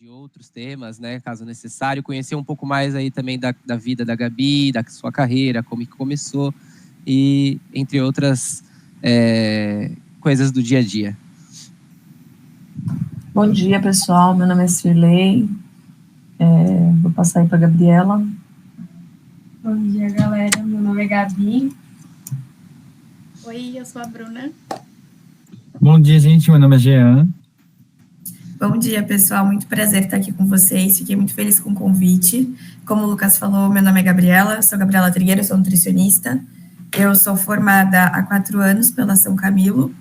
de outros temas, né, caso necessário, conhecer um pouco mais aí também da vida da Gabi, da sua carreira, como que começou e entre outras coisas do dia a dia. Bom dia, pessoal. Meu nome é Cirlei. Vou passar aí para a Gabriela. Bom dia, galera. Meu nome é Gabi. Oi, eu sou a Bruna. Bom dia, gente. Meu nome é Jean. Bom dia, pessoal. Muito prazer estar aqui com vocês. Fiquei muito feliz com o convite. Como o Lucas falou, meu nome é Gabriela. Sou Gabriela Trigueiro, sou nutricionista. Eu sou formada há 4 anos pela São Camilo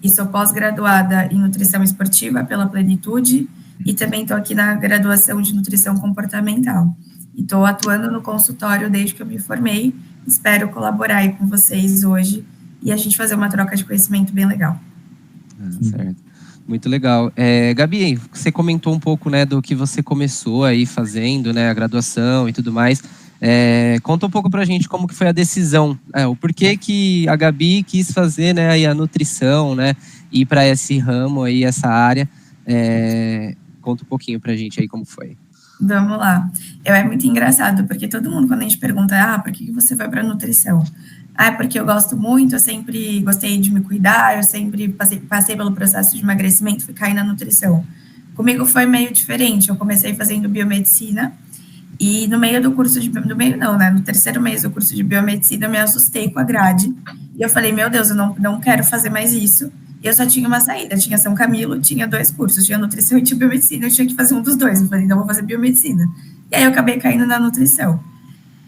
e sou pós-graduada em nutrição esportiva pela Plenitude e também estou aqui na graduação de nutrição comportamental. E estou atuando no consultório desde que eu me formei. Espero colaborar aí com vocês hoje e a gente fazer uma troca de conhecimento bem legal. Certo. Muito legal. Gabi, você comentou um pouco, né, do que você começou aí fazendo, né, a graduação e tudo mais. Conta um pouco pra gente como que foi a decisão, o porquê que a Gabi quis fazer, né, aí a nutrição, né, ir para esse ramo aí, essa área. Conta um pouquinho pra gente aí como foi. Vamos lá. É muito engraçado, porque todo mundo, quando a gente pergunta, por que você vai para nutrição? Porque eu gosto muito, eu sempre gostei de me cuidar, eu sempre passei pelo processo de emagrecimento, fui cair na nutrição. Comigo foi meio diferente, eu comecei fazendo biomedicina, e no meio do curso no terceiro mês do curso de biomedicina, eu me assustei com a grade, e eu falei, meu Deus, eu não quero fazer mais isso, e eu só tinha uma saída, tinha São Camilo, tinha 2 cursos, tinha nutrição e tinha biomedicina, eu tinha que fazer um dos 2, eu falei, então eu vou fazer biomedicina. E aí eu acabei caindo na nutrição.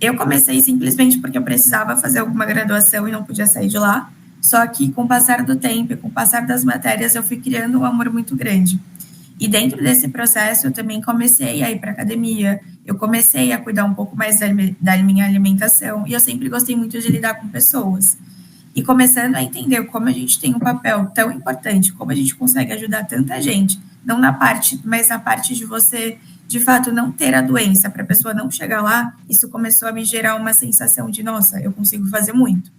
Eu comecei simplesmente porque eu precisava fazer alguma graduação e não podia sair de lá, só que com o passar do tempo e com o passar das matérias, eu fui criando um amor muito grande. E dentro desse processo, eu também comecei a ir para academia, eu comecei a cuidar um pouco mais da minha alimentação, e eu sempre gostei muito de lidar com pessoas. E começando a entender como a gente tem um papel tão importante, como a gente consegue ajudar tanta gente, não na parte, mas na parte de você, de fato, não ter a doença, para a pessoa não chegar lá, isso começou a me gerar uma sensação de, nossa, eu consigo fazer muito.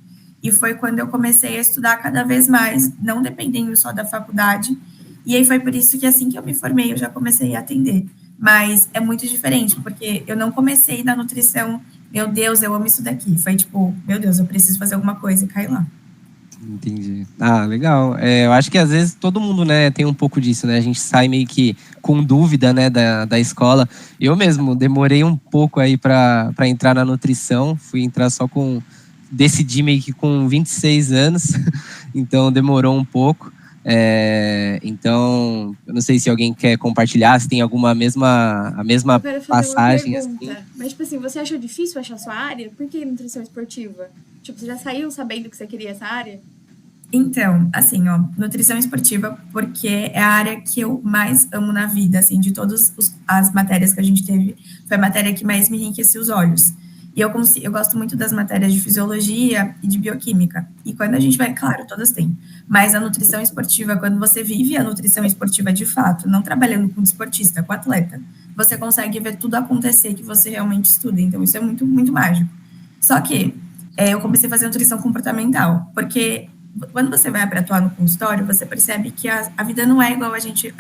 E foi quando eu comecei a estudar cada vez mais, não dependendo só da faculdade, e aí foi por isso que assim que eu me formei, eu já comecei a atender. Mas é muito diferente, porque eu não comecei na nutrição, meu Deus, eu amo isso daqui. Foi tipo, meu Deus, eu preciso fazer alguma coisa e cair lá. Entendi. Legal. Eu acho que às vezes todo mundo, né, tem um pouco disso, né? A gente sai meio que com dúvida, né, da escola. Eu mesmo demorei um pouco aí para entrar na nutrição. Fui entrar decidi meio que com 26 anos, então demorou um pouco. Então, eu não sei se alguém quer compartilhar, se tem a mesma passagem. Assim. Mas, tipo assim, você achou difícil achar sua área? Por que nutrição esportiva? Tipo, você já saiu sabendo que você queria essa área? Então, assim, nutrição esportiva, porque é a área que eu mais amo na vida, assim, de todas as matérias que a gente teve, foi a matéria que mais me enriqueceu os olhos. E eu gosto muito das matérias de fisiologia e de bioquímica. E quando a gente vai, claro, todas têm. Mas a nutrição esportiva, quando você vive a nutrição esportiva de fato, não trabalhando com desportista, com atleta, você consegue ver tudo acontecer que você realmente estuda. Então, isso é muito, muito mágico. Só que eu comecei a fazer nutrição comportamental, porque quando você vai para atuar no consultório, você percebe que a vida não é igual a gente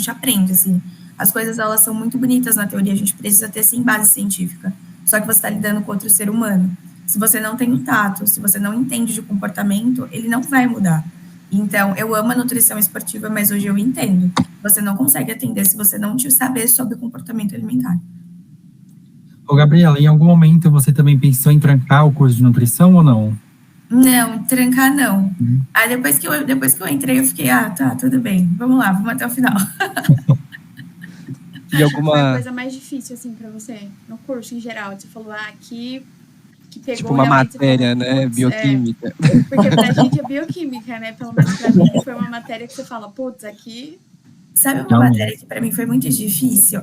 aprende, assim. As coisas, elas são muito bonitas na teoria, a gente precisa ter, sim, base científica. Só que você está lidando com outro ser humano. Se você não tem o tato, se você não entende de comportamento, ele não vai mudar. Então, eu amo a nutrição esportiva, mas hoje eu entendo. Você não consegue atender se você não saber sobre comportamento alimentar. Ô, Gabriela, em algum momento você também pensou em trancar o curso de nutrição ou não? Não, trancar não. Aí depois que eu entrei, eu fiquei, tá, tudo bem, vamos lá, vamos até o final. E alguma... Foi a coisa mais difícil, assim, pra você, no curso em geral? Você falou, que pegou... Tipo uma matéria, falou, né, bioquímica. Porque pra gente é bioquímica, né, pelo menos pra mim foi uma matéria que você fala, putz, aqui... Sabe uma matéria que para mim foi muito difícil?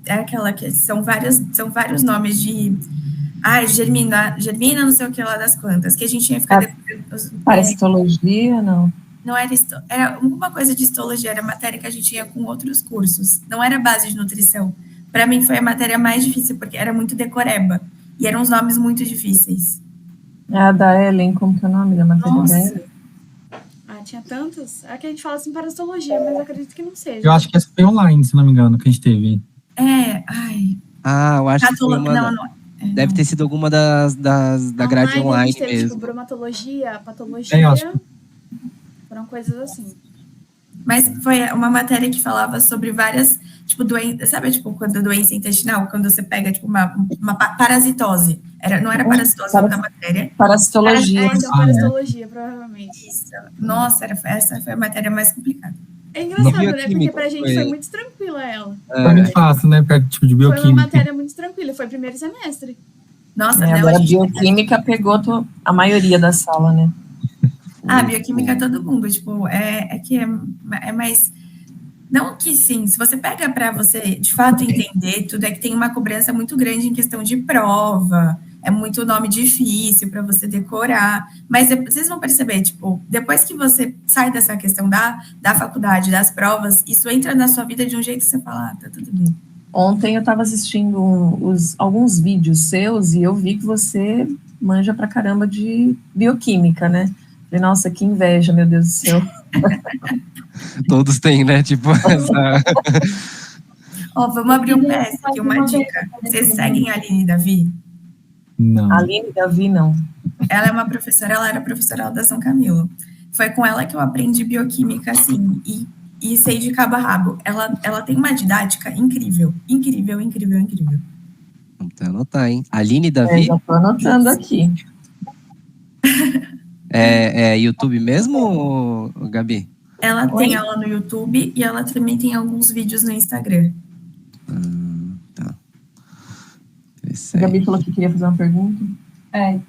É aquela que são vários nomes de... germina, não sei o que lá das plantas, que a gente tinha que ficar... Parasitologia, não? Não era alguma coisa de histologia, era matéria que a gente tinha com outros cursos. Não era base de nutrição. Para mim foi a matéria mais difícil, porque era muito decoreba. E eram uns nomes muito difíceis. A da Ellen, como que é o nome da matéria dela? tinha tantas. É que a gente fala assim parasitologia, mas eu acredito que não seja. Eu acho que essa foi online, se não me engano, que a gente teve. Eu acho que foi uma... Deve ter sido alguma da grade A online gente teve, mesmo. tipo, bromatologia, patologia, eu acho. foram coisas assim. Mas foi uma matéria que falava sobre várias, tipo, doenças, sabe, tipo, quando doença intestinal, quando você pega, tipo, uma parasitose. Não era parasitose o nome da matéria. Parasitologia. Então, parasitologia, provavelmente. Isso. Nossa, essa foi a matéria mais complicada. É engraçado, né? Porque Bioquímica pra gente foi- foi muito tranquila ela. Foi muito fácil, né? Pra tipo de Foi uma bioquímica. matéria muito tranquila, foi primeiro semestre. Nossa, até Agora a hoje. bioquímica pegou a maioria da sala, né? Bioquímica todo mundo, tipo, é mais. Não que sim, se você pega para você de fato entender tudo, é que tem uma cobrança muito grande em questão de prova, é muito nome difícil para você decorar, mas vocês vão perceber, tipo, depois que você sai dessa questão da faculdade, das provas, isso entra na sua vida de um jeito que você fala, tá tudo bem. Ontem eu estava assistindo alguns vídeos seus e eu vi que você manja pra caramba de bioquímica, né? Falei, nossa, que inveja, meu Deus do céu. Todos têm, né? Tipo, essa... Vamos abrir um PS aqui, uma dica. Vocês seguem a Aline Davi? Não. Aline Davi, não. Ela é uma professora, ela era professora da São Camilo. Foi com ela que eu aprendi bioquímica, assim, e sei de cabo a rabo. Ela tem uma didática incrível, incrível, incrível, incrível. Vamos anotar, hein? Aline Davi? Já tô anotando aqui. É YouTube mesmo, Gabi? Ela tem aula no YouTube e ela também tem alguns vídeos no Instagram. Tá. A Gabi falou que queria fazer uma pergunta.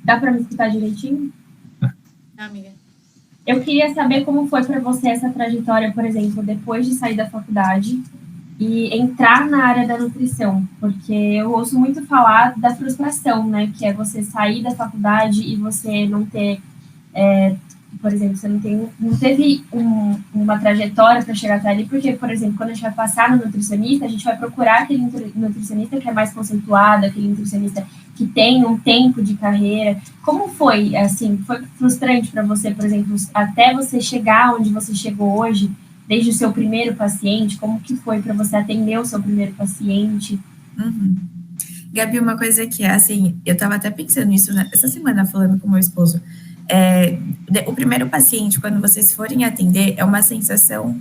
Dá para me escutar direitinho? Amiga. Eu queria saber como foi para você essa trajetória, por exemplo, depois de sair da faculdade e entrar na área da nutrição, porque eu ouço muito falar da frustração, né, que é você sair da faculdade e você não ter, por exemplo, você não teve uma trajetória para chegar até ali, porque, por exemplo, quando a gente vai passar no nutricionista, a gente vai procurar aquele nutricionista que é mais conceituado, aquele nutricionista que tem um tempo de carreira. Como foi, assim, foi frustrante para você, por exemplo, até você chegar onde você chegou hoje, desde o seu primeiro paciente, como que foi para você atender o seu primeiro paciente? Uhum. Gabi, uma coisa que é, assim, eu estava até pensando nisso essa semana, falando com meu esposo, o primeiro paciente, quando vocês forem atender, é uma sensação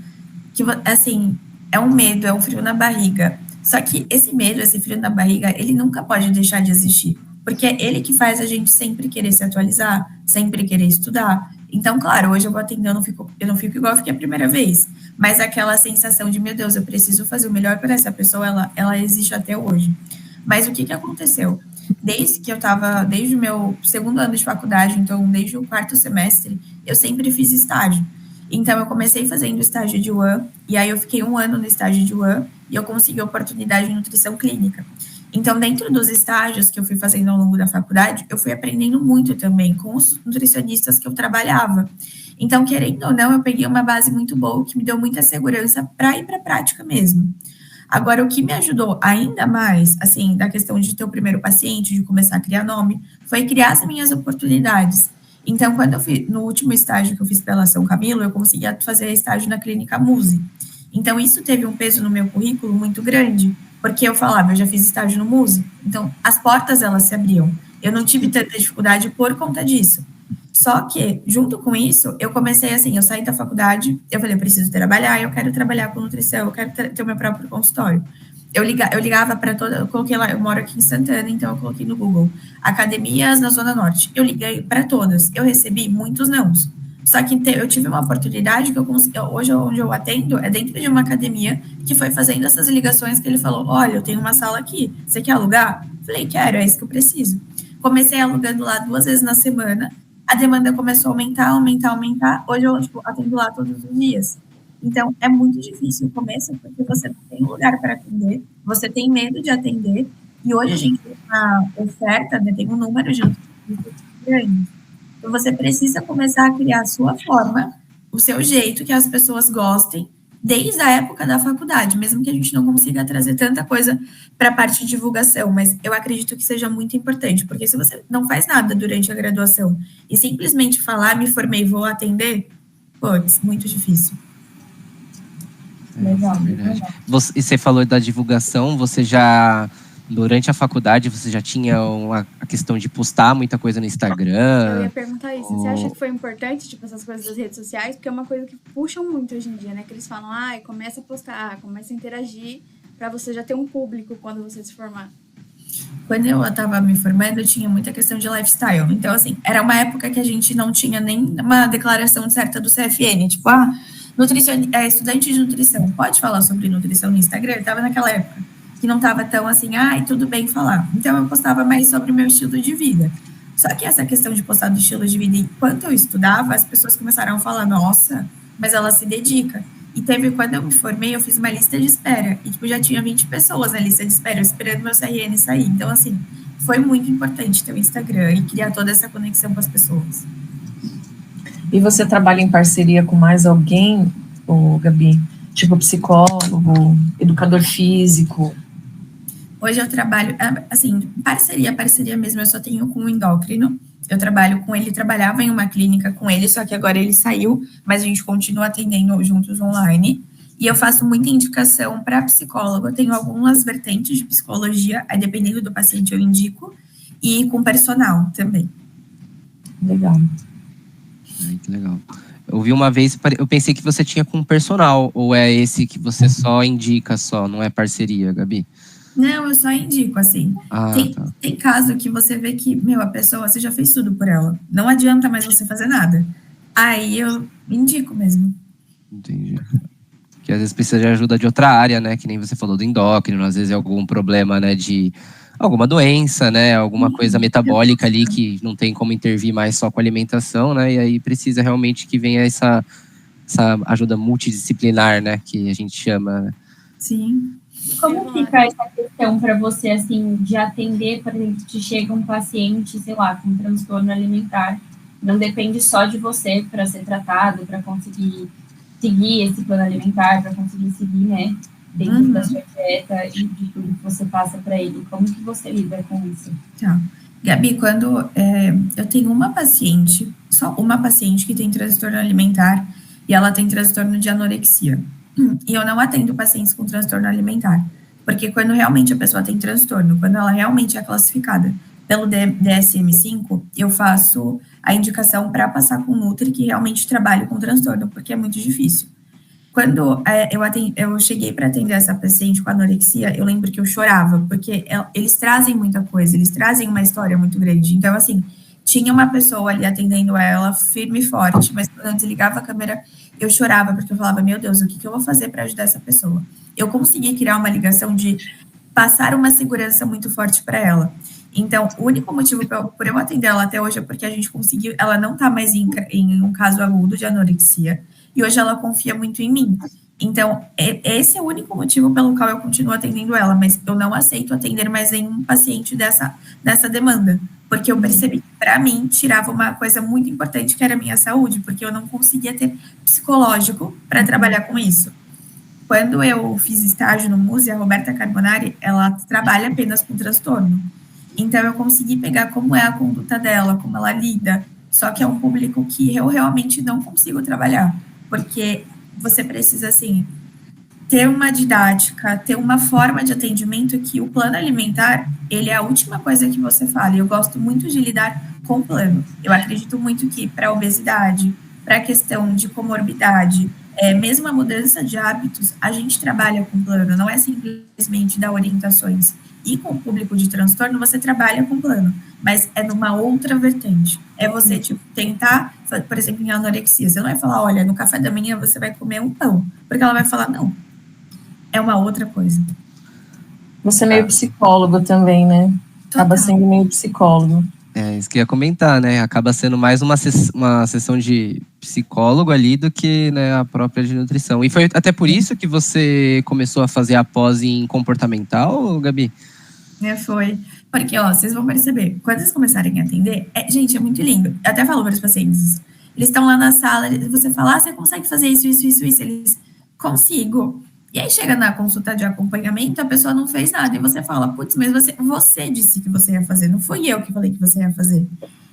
que, assim, é um medo, é um frio na barriga. Só que esse medo, esse frio na barriga, ele nunca pode deixar de existir, porque é ele que faz a gente sempre querer se atualizar, sempre querer estudar. Então, claro, hoje eu vou atender, eu não fico igual eu fiquei a primeira vez, mas aquela sensação de, meu Deus, eu preciso fazer o melhor para essa pessoa, ela existe até hoje. Mas o que aconteceu? Desde o meu segundo ano de faculdade, então desde o quarto semestre, eu sempre fiz estágio. Então eu comecei fazendo estágio de UAN, e aí eu fiquei 1 ano no estágio de UAN, e eu consegui a oportunidade de nutrição clínica. Então, dentro dos estágios que eu fui fazendo ao longo da faculdade, eu fui aprendendo muito também com os nutricionistas que eu trabalhava. Então, querendo ou não, eu peguei uma base muito boa, que me deu muita segurança para ir para a prática mesmo. Agora, o que me ajudou ainda mais, assim, da questão de ter o primeiro paciente, de começar a criar nome, foi criar as minhas oportunidades. Então, quando eu fiz, no último estágio que eu fiz pela São Camilo, eu conseguia fazer estágio na clínica Muse. Então, isso teve um peso no meu currículo muito grande, porque eu falava, eu já fiz estágio no Muse. Então, as portas, elas se abriam. Eu não tive tanta dificuldade por conta disso. Só que, junto com isso, eu comecei assim, eu saí da faculdade, eu falei, eu preciso trabalhar, eu quero trabalhar com nutrição, eu quero ter o meu próprio consultório. Eu ligava para eu coloquei lá, eu moro aqui em Santana, então eu coloquei no Google, academias na Zona Norte. Eu liguei para todas, eu recebi muitos nãos. Só que eu tive uma oportunidade que eu consegui, hoje onde eu atendo é dentro de uma academia que foi fazendo essas ligações que ele falou, olha, eu tenho uma sala aqui, você quer alugar? Falei, quero, é isso que eu preciso. Comecei alugando lá 2 vezes na semana, a demanda começou a aumentar, hoje eu atendo lá todos os dias. Então, é muito difícil o começo, porque você não tem lugar para atender, você tem medo de atender, e hoje a gente tem uma oferta, né, tem um número de nutricionistas grande. Então, você precisa começar a criar a sua forma, o seu jeito, que as pessoas gostem, desde a época da faculdade, mesmo que a gente não consiga trazer tanta coisa para a parte de divulgação, mas eu acredito que seja muito importante, porque se você não faz nada durante a graduação e simplesmente falar, me formei, vou atender, putz, muito difícil. Legal, É muito verdade. legal. E você falou da divulgação, você já, durante a faculdade, você já tinha a questão de postar muita coisa no Eu ia Instagram? perguntar isso. Você acha que foi importante, tipo, essas coisas das redes sociais? Porque é uma coisa que puxam muito hoje em dia, né? Que eles falam, ai, começa a postar, começa a interagir, pra você já ter um público quando você se formar. Quando eu estava me formando, eu tinha muita questão de lifestyle. Então, assim, era uma época que a gente não tinha nem uma declaração certa do CFN. Tipo, estudante de nutrição, pode falar sobre nutrição no Instagram? Eu estava naquela época que não estava tão assim, ai, tudo bem falar. Então, eu postava mais sobre o meu estilo de vida. Só que essa questão de postar do estilo de vida, enquanto eu estudava, as pessoas começaram a falar, nossa, mas ela se dedica. E teve, quando eu me formei, eu fiz uma lista de espera. E, tipo, já tinha 20 pessoas na lista de espera, esperando meu CRN sair. Então, assim, foi muito importante ter o Instagram e criar toda essa conexão com as pessoas. E você trabalha em parceria com mais alguém, Gabi? Tipo psicólogo, educador físico? Hoje eu trabalho, assim, parceria mesmo, eu só tenho com o endócrino. Eu trabalho com ele, trabalhava em uma clínica com ele, só que agora ele saiu, mas a gente continua atendendo juntos online. E eu faço muita indicação para psicólogo. Eu tenho algumas vertentes de psicologia, aí dependendo do paciente eu indico, e com personal também. Legal. Ai, que legal. Eu vi uma vez, eu pensei que você tinha com personal, ou é esse que você só indica só, não é parceria, Gabi? Não, eu só indico, assim. Ah, tá. Tem caso que você vê que, a pessoa, você já fez tudo por ela. Não adianta mais você fazer nada. Aí eu indico mesmo. Entendi. Que às vezes precisa de ajuda de outra área, né? Que nem você falou do endócrino, às vezes é algum problema, né? De alguma doença, né? Alguma coisa metabólica ali que não tem como intervir mais só com alimentação, né? E aí precisa realmente que venha essa ajuda multidisciplinar, né? Que a gente chama, né? Sim. Como fica essa questão para você, assim, de atender, por exemplo, se chega um paciente, sei lá, com transtorno alimentar, não depende só de você para ser tratado, para conseguir seguir esse plano alimentar, para conseguir seguir, né, dentro da sua dieta e de tudo que você passa para ele. Como que você lida com isso? Tá. Gabi, quando eu tenho uma paciente, só uma paciente que tem transtorno alimentar e ela tem transtorno de anorexia. E eu não atendo pacientes com transtorno alimentar, porque quando realmente a pessoa tem transtorno, quando ela realmente é classificada pelo DSM-5, eu faço a indicação para passar com o Nutri, que realmente trabalha com transtorno, porque é muito difícil. Quando eu cheguei para atender essa paciente com anorexia, eu lembro que eu chorava, porque eles trazem muita coisa, eles trazem uma história muito grande. Então, assim, tinha uma pessoa ali atendendo ela, firme e forte, mas quando eu desligava a câmera, eu chorava, porque eu falava, meu Deus, o que eu vou fazer para ajudar essa pessoa? Eu consegui criar uma ligação de passar uma segurança muito forte para ela. Então, o único motivo por eu atender ela até hoje é porque a gente conseguiu, ela não está mais em um caso agudo de anorexia, e hoje ela confia muito em mim. Então, esse é o único motivo pelo qual eu continuo atendendo ela, mas eu não aceito atender mais nenhum paciente dessa demanda, porque eu percebi que, para mim, tirava uma coisa muito importante, que era a minha saúde, porque eu não conseguia ter psicológico para trabalhar com isso. Quando eu fiz estágio no MUSE, a Roberta Carbonari, ela trabalha apenas com transtorno. Então, eu consegui pegar como é a conduta dela, como ela lida, só que é um público que eu realmente não consigo trabalhar, porque você precisa, assim, ter uma didática, ter uma forma de atendimento que o plano alimentar, ele é a última coisa que você fala. E eu gosto muito de lidar com o plano. Eu acredito muito que para a obesidade, para a questão de comorbidade, mesmo a mudança de hábitos, a gente trabalha com plano, não é simplesmente dar orientações. E com o público de transtorno, você trabalha com plano, mas é numa outra vertente. É você, tipo, tentar, por exemplo, em anorexia, você não vai falar, olha, no café da manhã você vai comer um pão, porque ela vai falar, não, é uma outra coisa. Você é meio psicólogo também, né? Acaba sendo meio psicólogo. É isso que eu ia comentar, né? Acaba sendo mais uma sessão de psicólogo ali do que, né, a própria de nutrição. E foi até por isso que você começou a fazer a pós em comportamental, Gabi? Foi. Porque, vocês vão perceber, quando vocês começarem a atender, gente, é muito lindo. Eu até falo para os pacientes, eles estão lá na sala, você fala, você consegue fazer isso, eles, consigo. E aí chega na consulta de acompanhamento, a pessoa não fez nada, e você fala, putz, mas você disse que você ia fazer, não fui eu que falei que você ia fazer.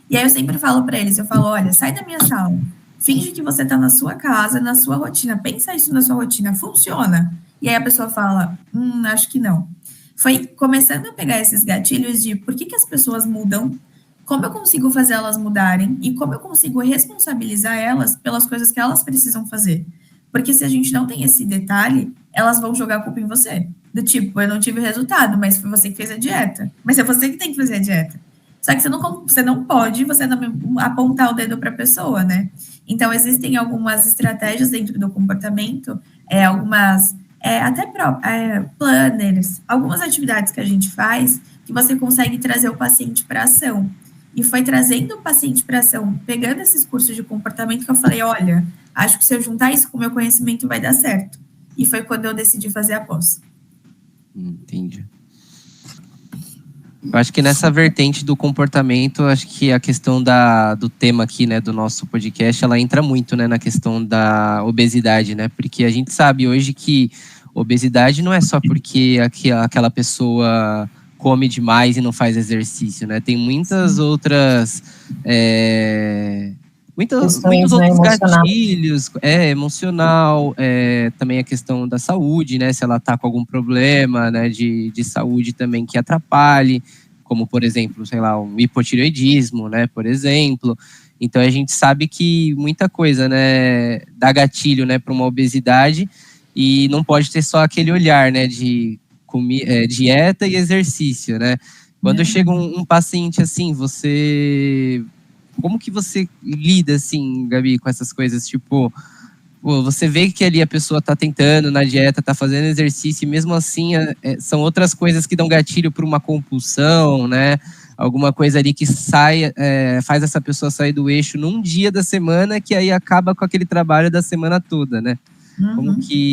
E aí eu sempre falo para eles, eu falo, olha, sai da minha sala, Finge que você está na sua casa, na sua rotina. Pensa isso na sua rotina. Funciona? E aí a pessoa fala, acho que não. Foi começando a pegar esses gatilhos de por que as pessoas mudam, como eu consigo fazer elas mudarem e como eu consigo responsabilizar elas pelas coisas que elas precisam fazer. Porque se a gente não tem esse detalhe, elas vão jogar a culpa em você. Do tipo, eu não tive resultado, mas foi você que fez a dieta. Mas é você que tem que fazer a dieta. Só que você não pode apontar o dedo para a pessoa, né? Então, existem algumas estratégias dentro do comportamento, até planners, algumas atividades que a gente faz que você consegue trazer o paciente para ação. E foi trazendo o paciente para ação, pegando esses cursos de comportamento que eu falei, olha, acho que se eu juntar isso com o meu conhecimento vai dar certo. E foi quando eu decidi fazer a pós. Entendi. Eu acho que nessa vertente do comportamento, acho que a questão do tema aqui, né, do nosso podcast, ela entra muito, né, na questão da obesidade, né, porque a gente sabe hoje que obesidade não é só porque aquela pessoa come demais e não faz exercício, né, tem muitas outras... muitos outros gatilhos, emocional, também a questão da saúde, né, se ela está com algum problema, né, de saúde também que atrapalhe, como, por exemplo, sei lá, um hipotireoidismo, né, por exemplo. Então, a gente sabe que muita coisa, né, dá gatilho, né, para uma obesidade e não pode ter só aquele olhar, né, de dieta e exercício, né. Quando chega um paciente assim, como que você lida, assim, Gabi, com essas coisas? Tipo, você vê que ali a pessoa tá tentando na dieta, tá fazendo exercício, e mesmo assim são outras coisas que dão gatilho para uma compulsão, né? Alguma coisa ali que faz essa pessoa sair do eixo num dia da semana, que aí acaba com aquele trabalho da semana toda, né?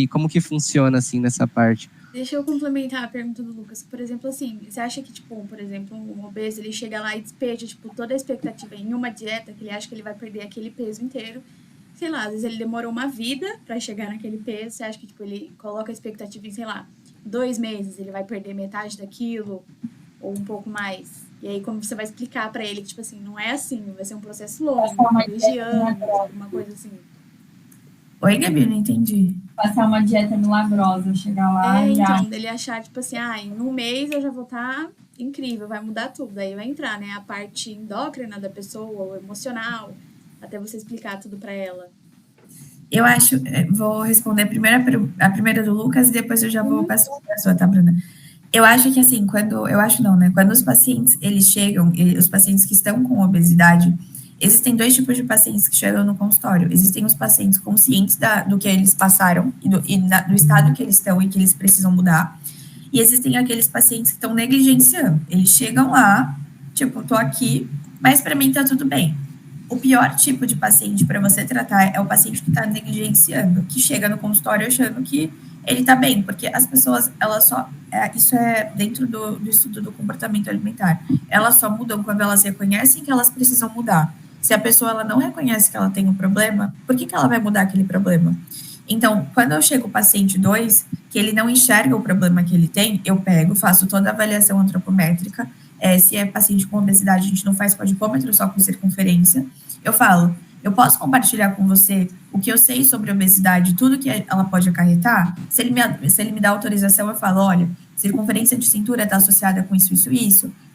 Como que funciona, assim, nessa parte? Deixa eu complementar a pergunta do Lucas. Por exemplo, assim, você acha que, tipo, por exemplo, um obeso, ele chega lá e despeja, tipo, toda a expectativa em uma dieta, que ele acha que ele vai perder aquele peso inteiro. Sei lá, às vezes ele demorou uma vida pra chegar naquele peso. Você acha que, tipo, ele coloca a expectativa em, sei lá, 2 meses, ele vai perder metade daquilo, ou um pouco mais. E aí, como você vai explicar pra ele que, tipo assim, não é assim, vai ser um processo longo, de anos, alguma coisa assim. Oi, Gabi, não entendi. Passar uma dieta milagrosa, chegar lá e então, dele achar, tipo assim, em um mês eu já vou estar incrível, vai mudar tudo. Aí vai entrar, né, a parte endócrina da pessoa, o emocional, até você explicar tudo pra ela. Eu acho, vou responder a primeira do Lucas e depois eu já vou passar a sua, tá, Bruna? Eu acho que assim, quando os pacientes, eles chegam, os pacientes que estão com obesidade, existem 2 tipos de pacientes que chegam no consultório. Existem os pacientes conscientes do que eles passaram do estado que eles estão e que eles precisam mudar. E existem aqueles pacientes que estão negligenciando. Eles chegam lá, tipo, tô aqui, mas para mim tá tudo bem. O pior tipo de paciente para você tratar é o paciente que está negligenciando, que chega no consultório achando que ele tá bem, porque as pessoas, elas só... isso é dentro do estudo do comportamento alimentar. Elas só mudam quando elas reconhecem que elas precisam mudar. Se a pessoa ela não reconhece que ela tem um problema, por que ela vai mudar aquele problema? Então, quando eu chego o paciente 2, que ele não enxerga o problema que ele tem, eu pego, faço toda a avaliação antropométrica. Se é paciente com obesidade, a gente não faz podicômetro, só com circunferência. Eu falo, eu posso compartilhar com você o que eu sei sobre obesidade, tudo que ela pode acarretar? Se ele me dá autorização, eu falo, olha, circunferência de cintura está associada com isso,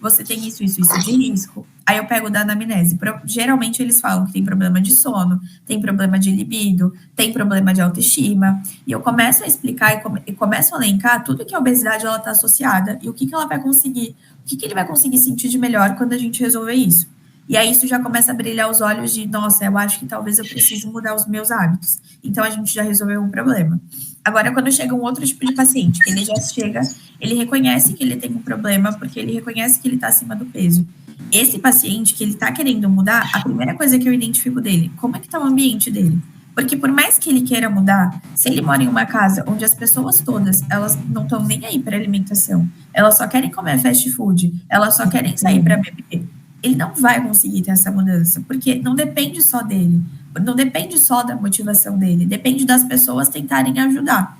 você tem isso de risco. Aí eu pego da anamnese. Geralmente eles falam que tem problema de sono, tem problema de libido, tem problema de autoestima. E eu começo a explicar e começo a elencar tudo que a obesidade ela está associada e o que ela vai conseguir, o que ele vai conseguir sentir de melhor quando a gente resolver isso. E aí isso já começa a brilhar os olhos de, nossa, eu acho que talvez eu precise mudar os meus hábitos. Então a gente já resolveu um problema. Agora, quando chega um outro tipo de paciente, ele já chega, ele reconhece que ele tem um problema, porque ele reconhece que ele está acima do peso. Esse paciente que ele está querendo mudar, a primeira coisa que eu identifico dele, como é que está o ambiente dele? Porque por mais que ele queira mudar, se ele mora em uma casa onde as pessoas todas, elas não estão nem aí para alimentação, elas só querem comer fast food, elas só querem sair para beber, ele não vai conseguir ter essa mudança, porque não depende só dele, não depende só da motivação dele, depende das pessoas tentarem ajudar.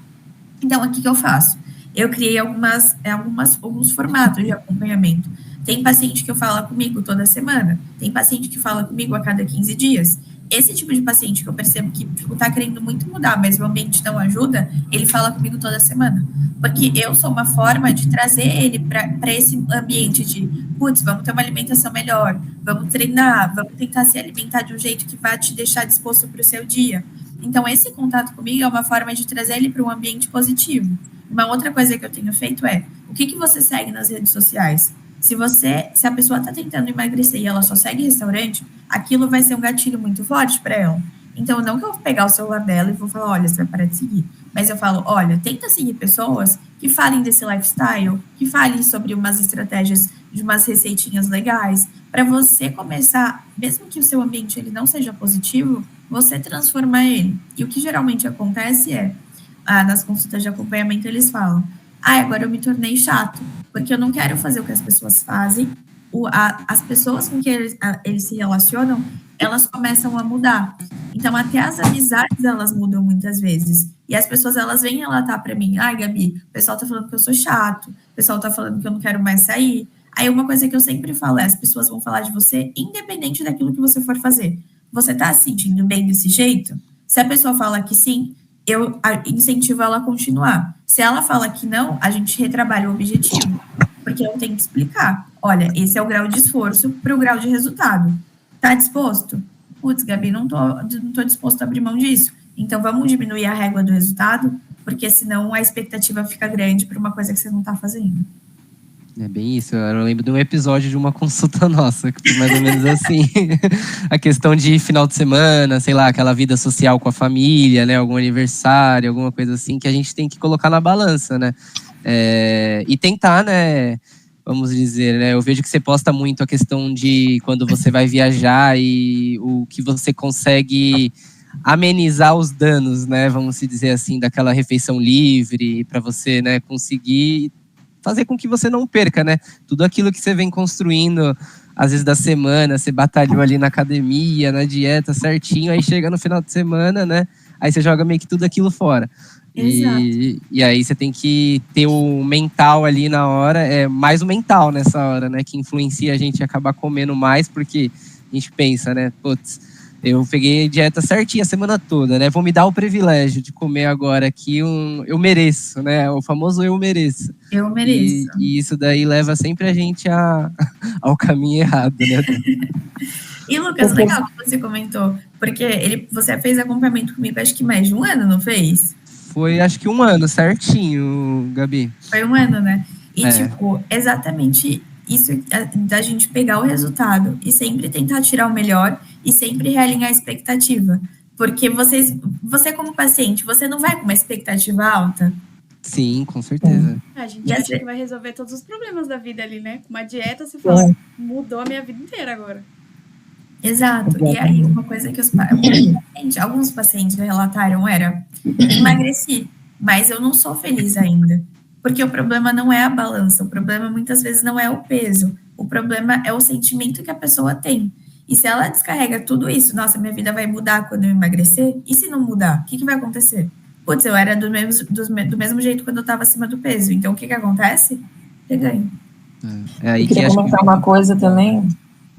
Então, o que eu faço? Eu criei alguns formatos de acompanhamento. Tem paciente que fala comigo toda semana, tem paciente que fala comigo a cada 15 dias. esse tipo de paciente que eu percebo que tipo, tá querendo muito mudar, mas o ambiente não ajuda, ele fala comigo toda semana. Porque eu sou uma forma de trazer ele para esse ambiente de, putz, vamos ter uma alimentação melhor, vamos treinar, vamos tentar se alimentar de um jeito que vai te deixar disposto para o seu dia. Então, esse contato comigo é uma forma de trazer ele para um ambiente positivo. Uma outra coisa que eu tenho feito é, o que você segue nas redes sociais? Se a pessoa está tentando emagrecer e ela só segue restaurante, aquilo vai ser um gatilho muito forte para ela. Então, não que eu vou pegar o celular dela e vou falar, olha, você vai parar de seguir. Mas eu falo, olha, tenta seguir pessoas que falem desse lifestyle, que falem sobre umas estratégias de umas receitinhas legais, para você começar, mesmo que o seu ambiente ele não seja positivo, você transformar ele. E o que geralmente acontece é, nas consultas de acompanhamento eles falam, agora eu me tornei chato, porque eu não quero fazer o que as pessoas fazem, as pessoas com que eles se relacionam, elas começam a mudar. Então, até as amizades, elas mudam muitas vezes. E as pessoas, elas vêm relatar para mim, Gabi, o pessoal tá falando que eu sou chato, o pessoal tá falando que eu não quero mais sair. Aí, uma coisa que eu sempre falo é, as pessoas vão falar de você independente daquilo que você for fazer. Você tá se sentindo bem desse jeito? Se a pessoa fala que sim, eu incentivo ela a continuar. Se ela fala que não, a gente retrabalha o objetivo. Porque eu tenho que explicar. Olha, esse é o grau de esforço para o grau de resultado. Tá disposto? Putz, Gabi, não tô disposto a abrir mão disso. Então, vamos diminuir a régua do resultado, porque senão a expectativa fica grande para uma coisa que você não tá fazendo. É bem isso. Eu lembro de um episódio de uma consulta nossa, que foi mais ou menos assim. A questão de final de semana, sei lá, aquela vida social com a família, né? Algum aniversário, alguma coisa assim, que a gente tem que colocar na balança, né? E tentar, né? Vamos dizer, né? Eu vejo que você posta muito a questão de quando você vai viajar e o que você consegue amenizar os danos, né? Vamos se dizer assim, daquela refeição livre, para você, né, conseguir fazer com que você não perca, né? Tudo aquilo que você vem construindo, às vezes da semana, você batalhou ali na academia, na dieta certinho, aí chega no final de semana, né? Aí você joga meio que tudo aquilo fora. E aí você tem que ter o mental ali na hora, mais o mental nessa hora, né? Que influencia a gente a acabar comendo mais, porque a gente pensa, né? Putz, eu peguei dieta certinha a semana toda, né? Vou me dar o privilégio de comer agora aqui eu mereço, né? O famoso eu mereço. Eu mereço. E isso daí leva sempre a gente ao caminho errado, né? E, Lucas, legal que você comentou, porque você fez acompanhamento comigo, acho que mais de um ano, não fez? Foi, acho que 1 ano, certinho, Gabi. Foi 1 ano, né? E, tipo, exatamente isso da gente pegar o resultado e sempre tentar tirar o melhor e sempre realinhar a expectativa. Porque você como paciente, você não vai com uma expectativa alta? Sim, com certeza. A gente acha que vai resolver todos os problemas da vida ali, né? Com uma dieta, você fala, mudou a minha vida inteira agora. Exato. E aí, uma coisa que alguns pacientes relataram era, emagreci, mas eu não sou feliz ainda. Porque o problema não é a balança, o problema muitas vezes não é o peso, o problema é o sentimento que a pessoa tem. E se ela descarrega tudo isso, nossa, minha vida vai mudar quando eu emagrecer, e se não mudar, o que vai acontecer? Putz, eu era do mesmo jeito quando eu estava acima do peso, então o que acontece? Eu ganho. Eu queria comentar uma coisa também.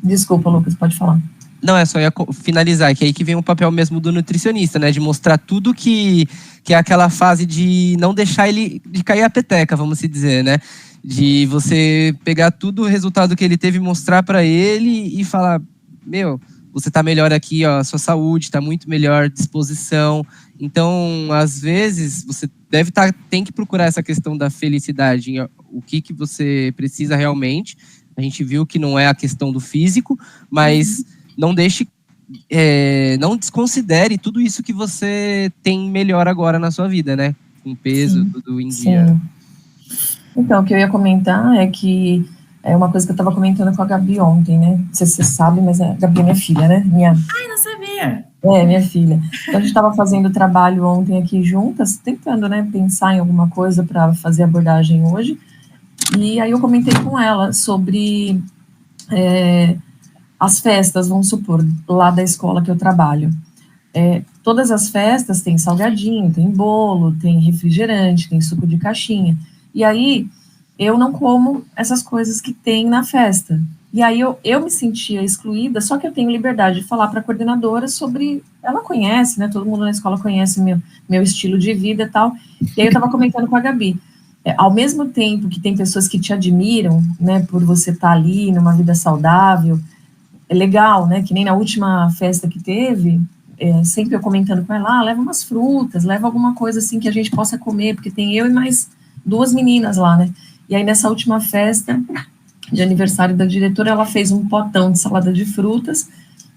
Desculpa, Lucas, pode falar. Não, só ia finalizar, que aí que vem o papel mesmo do nutricionista, né? De mostrar tudo que é aquela fase de não deixar ele de cair a peteca, vamos se dizer, né? De você pegar tudo o resultado que ele teve, mostrar para ele e falar, você tá melhor aqui, ó, sua saúde tá muito melhor, disposição. Então, às vezes, você tem que procurar essa questão da felicidade, o que você precisa realmente. A gente viu que não é a questão do físico, mas não deixe, não desconsidere tudo isso que você tem melhor agora na sua vida, né? Com peso, tudo em dia. Então, o que eu ia comentar é que é uma coisa que eu estava comentando com a Gabi ontem, né? Não sei se você sabe, mas a Gabi é minha filha, né? Ai, não sabia! Minha filha. Então, a gente estava fazendo trabalho ontem aqui juntas, tentando, né, pensar em alguma coisa para fazer a abordagem hoje. E aí eu comentei com ela sobre as festas, vamos supor, lá da escola que eu trabalho. Todas as festas tem salgadinho, tem bolo, tem refrigerante, tem suco de caixinha. E aí, eu não como essas coisas que tem na festa. E aí eu me sentia excluída, só que eu tenho liberdade de falar para a coordenadora sobre, ela conhece, né, todo mundo na escola conhece meu estilo de vida e tal, e aí eu estava comentando com a Gabi, ao mesmo tempo que tem pessoas que te admiram, né, por você estar ali numa vida saudável, é legal, né, que nem na última festa que teve, sempre eu comentando com ela, leva umas frutas, leva alguma coisa assim que a gente possa comer, porque tem eu e mais 2 meninas lá, né, e aí nessa última festa de aniversário da diretora, ela fez um potão de salada de frutas,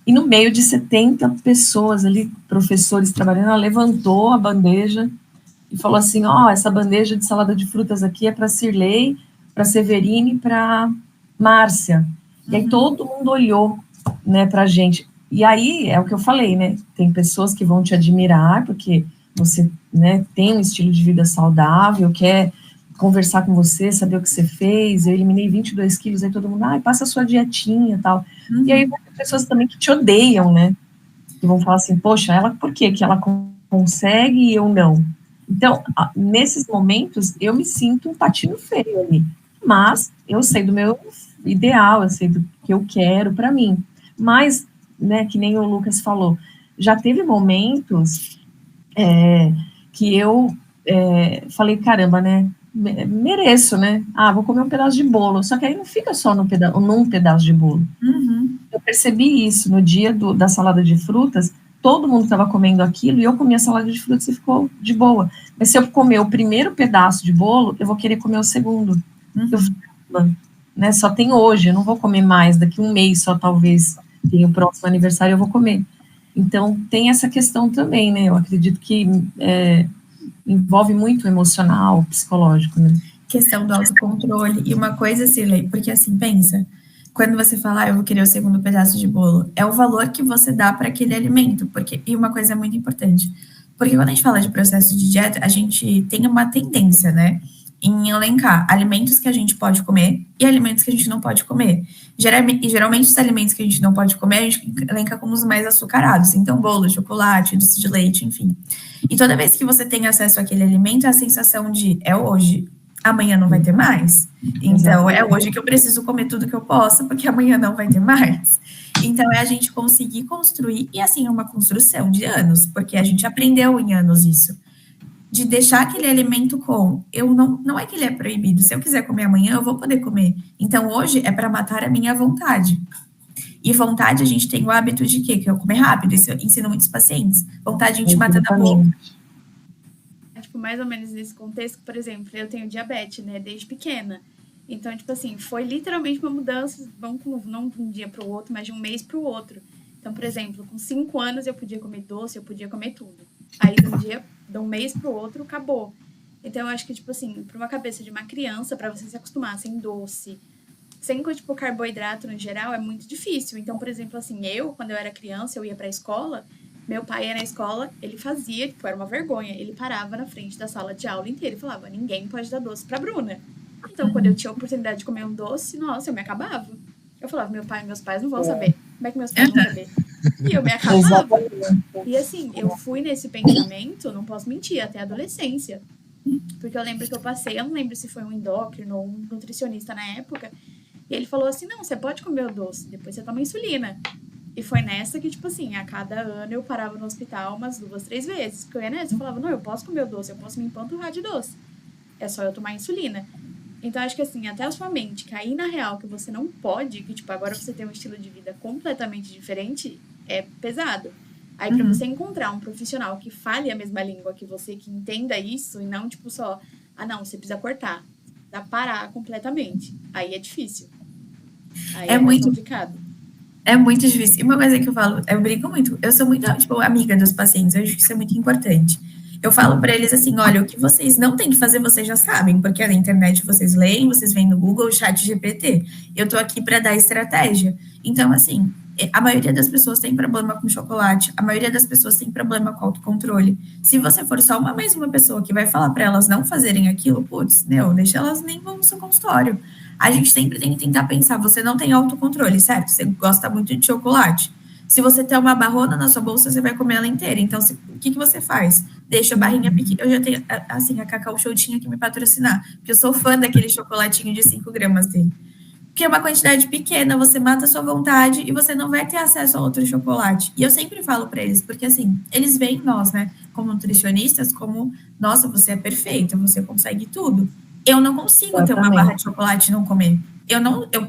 e no meio de 70 pessoas ali, professores trabalhando, ela levantou a bandeja e falou assim, essa bandeja de salada de frutas aqui é para Cirlei, para Severine e para Márcia. E aí todo mundo olhou, né, pra gente. E aí, é o que eu falei, né, tem pessoas que vão te admirar, porque você, né, tem um estilo de vida saudável, quer conversar com você, saber o que você fez, eu eliminei 22 quilos, aí todo mundo, passa a sua dietinha e tal. E aí tem pessoas também que te odeiam, né, que vão falar assim, poxa, ela, por que ela consegue e eu não? Então, nesses momentos, eu me sinto um patinho feio ali, mas eu sei do meu ideal, eu sei do que eu quero para mim, mas, né, que nem o Lucas falou, já teve momentos que eu falei, caramba, né, mereço, né? Vou comer um pedaço de bolo. Só que aí não fica só num pedaço de bolo. Eu percebi isso no dia da salada de frutas. Todo mundo estava comendo aquilo e eu comi a salada de frutas e ficou de boa. Mas se eu comer o primeiro pedaço de bolo, eu vou querer comer o segundo. Né? Só tem hoje, eu não vou comer mais. Daqui um mês só talvez tenha o próximo aniversário eu vou comer. Então tem essa questão também, né? Eu acredito que envolve muito emocional, psicológico, né? Questão do autocontrole. E uma coisa, Cirlei, porque assim, pensa, quando você fala, eu vou querer o segundo pedaço de bolo, é o valor que você dá para aquele alimento, e uma coisa muito importante, porque quando a gente fala de processo de dieta, a gente tem uma tendência, né, em elencar alimentos que a gente pode comer e alimentos que a gente não pode comer. Geralmente os alimentos que a gente não pode comer, a gente elenca como os mais açucarados, então bolo, chocolate, doce de leite, enfim. E toda vez que você tem acesso àquele alimento, é a sensação de, é hoje, amanhã não vai ter mais. Então, é hoje que eu preciso comer tudo que eu posso, porque amanhã não vai ter mais. Então, é a gente conseguir construir, e assim, é uma construção de anos, porque a gente aprendeu em anos isso, de deixar aquele alimento não é que ele é proibido, se eu quiser comer amanhã, eu vou poder comer. Então, hoje é para matar a minha vontade. E vontade, a gente tem o hábito de quê? Que eu comer rápido, isso eu ensino muitos pacientes. Vontade a gente mata na boca. Tipo, mais ou menos nesse contexto, por exemplo, eu tenho diabetes, né, desde pequena. Então, tipo assim, foi literalmente uma mudança, não de um dia para o outro, mas de um mês para o outro. Então, por exemplo, com 5 anos eu podia comer doce, eu podia comer tudo. Aí, de um mês para o outro, acabou. Então, eu acho que, tipo assim, para uma cabeça de uma criança, para você se acostumar sem doce, sem, tipo, carboidrato no geral, é muito difícil. Então, por exemplo, assim, quando eu era criança, eu ia pra escola, meu pai ia na escola, ele fazia, tipo, era uma vergonha, ele parava na frente da sala de aula inteira e falava, ninguém pode dar doce pra Bruna. Então, quando eu tinha a oportunidade de comer um doce, nossa, eu me acabava. Eu falava, meus pais não vão saber. Como é que meus pais vão saber? E eu me acabava. E assim, eu fui nesse pensamento, não posso mentir, até a adolescência. Porque eu lembro que eu não lembro se foi um endócrino ou um nutricionista na época, e ele falou assim, não, você pode comer o doce, depois você toma insulina. E foi nessa que, tipo assim, a cada ano eu parava no hospital umas 2, 3 vezes. Porque eu ia nessa, eu falava, não, eu posso comer o doce, eu posso me empanturrar de doce. É só eu tomar insulina. Então, acho que assim, até a sua mente cair na real que você não pode, que, tipo, agora você tem um estilo de vida completamente diferente, é pesado. Aí, pra você encontrar um profissional que fale a mesma língua que você, que entenda isso, e não, tipo, só, não, você precisa cortar. Dá parar completamente. Aí é difícil. Aí é muito complicado. É muito difícil. E uma coisa que eu falo, eu brinco muito, eu sou muito, tipo, amiga dos pacientes, eu acho que isso é muito importante. Eu falo para eles assim, olha, o que vocês não têm que fazer, vocês já sabem, porque na internet vocês leem, vocês veem no Google, chat GPT. Eu tô aqui para dar estratégia. Então, assim, a maioria das pessoas tem problema com chocolate, a maioria das pessoas tem problema com autocontrole. Se você for só mais uma pessoa que vai falar para elas não fazerem aquilo, putz, deixa elas nem vão no seu consultório. A gente sempre tem que tentar pensar, você não tem autocontrole, certo? Você gosta muito de chocolate. Se você tem uma barrona na sua bolsa, você vai comer ela inteira. Então, o que você faz? Deixa a barrinha pequena. Eu já tenho, assim, a Cacau Show tinha que me patrocinar, porque eu sou fã daquele chocolatinho de 5 gramas dele. Porque é uma quantidade pequena, você mata a sua vontade e você não vai ter acesso a outro chocolate. E eu sempre falo para eles, porque assim, eles veem nós, né, como nutricionistas, como, nossa, você é perfeita, você consegue tudo. Eu não consigo ter uma barra de chocolate e não comer.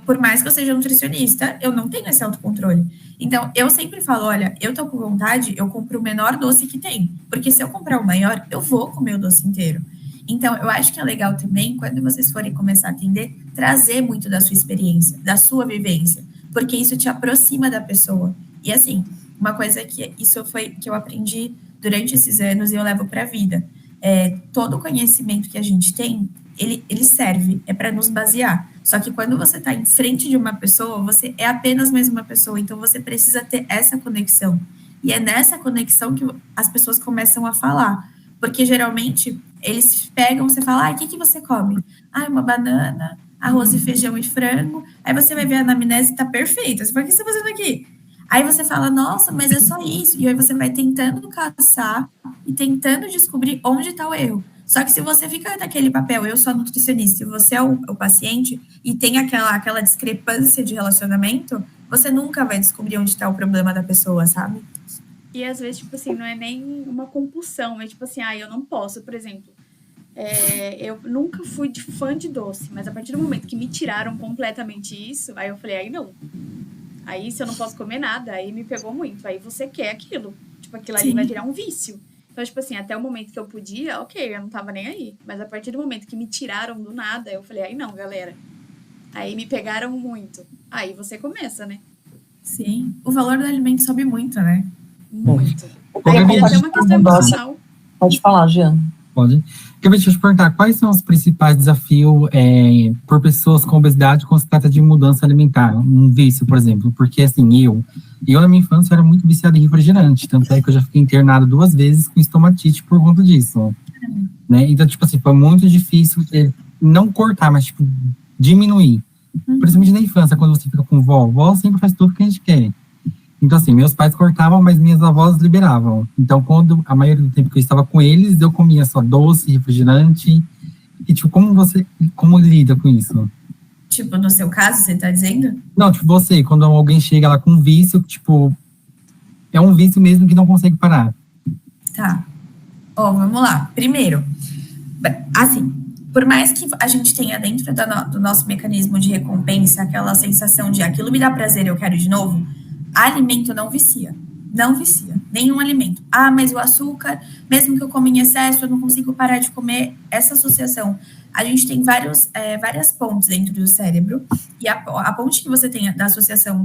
Por mais que eu seja nutricionista, eu não tenho esse autocontrole. Então, eu sempre falo, olha, eu tô com vontade, eu compro o menor doce que tem. Porque se eu comprar o maior, eu vou comer o doce inteiro. Então, eu acho que é legal também, quando vocês forem começar a atender, trazer muito da sua experiência, da sua vivência, porque isso te aproxima da pessoa. E assim, uma coisa que isso foi que eu aprendi durante esses anos e eu levo para a vida. Todo o conhecimento que a gente tem, ele serve, é para nos basear. Só que quando você está em frente de uma pessoa, você é apenas mais uma pessoa, então você precisa ter essa conexão. E é nessa conexão que as pessoas começam a falar. Porque geralmente eles pegam, você fala, o que você come? Uma banana, arroz e feijão e frango. Aí você vai ver a anamnese e tá perfeita. Você fala, o que você tá fazendo aqui? Aí você fala, nossa, mas é só isso. E aí você vai tentando caçar e tentando descobrir onde está o erro. Só que se você fica naquele papel, eu sou a nutricionista e você é o paciente, e tem aquela discrepância de relacionamento, você nunca vai descobrir onde está o problema da pessoa, sabe? E às vezes, tipo assim, não é nem uma compulsão, é tipo assim, eu não posso, por exemplo. Eu nunca fui fã de doce, mas a partir do momento que me tiraram completamente isso, aí eu falei, aí não. Aí se eu não posso comer nada, aí me pegou muito. Aí você quer aquilo. Tipo, aquilo ali vai virar um vício. Então, tipo assim, até o momento que eu podia, ok, eu não tava nem aí. Mas a partir do momento que me tiraram do nada, eu falei, aí não, galera. Aí me pegaram muito. Aí você começa, né? Sim. O valor do alimento sobe muito, né? Muito. Gabi, É uma questão emocional. Pode falar, Jean. Pode. Gabi, deixa eu te perguntar, quais são os principais desafios por pessoas com obesidade quando se trata de mudança alimentar? Um vício, por exemplo. Porque, assim, eu na minha infância era muito viciado em refrigerante, tanto é que eu já fiquei internado 2 vezes com estomatite por conta disso. Né? Então, tipo assim, foi muito difícil não cortar, mas, tipo, diminuir. Principalmente na infância, quando você fica com vó sempre faz tudo que a gente quer. Então, assim, meus pais cortavam, mas minhas avós liberavam. Então, quando a maioria do tempo que eu estava com eles, eu comia só doce, refrigerante. E, tipo, como lida com isso? Tipo, no seu caso, você tá dizendo? Não, tipo, quando alguém chega lá com um vício, tipo, é um vício mesmo que não consegue parar. Tá. Vamos lá. Primeiro, assim, por mais que a gente tenha dentro do nosso mecanismo de recompensa aquela sensação de aquilo me dá prazer, eu quero de novo, alimento não vicia. Não vicia. Nenhum alimento. Mas o açúcar, mesmo que eu coma em excesso, eu não consigo parar de comer. Essa associação. A gente tem várias pontes dentro do cérebro. E a ponte que você tem da associação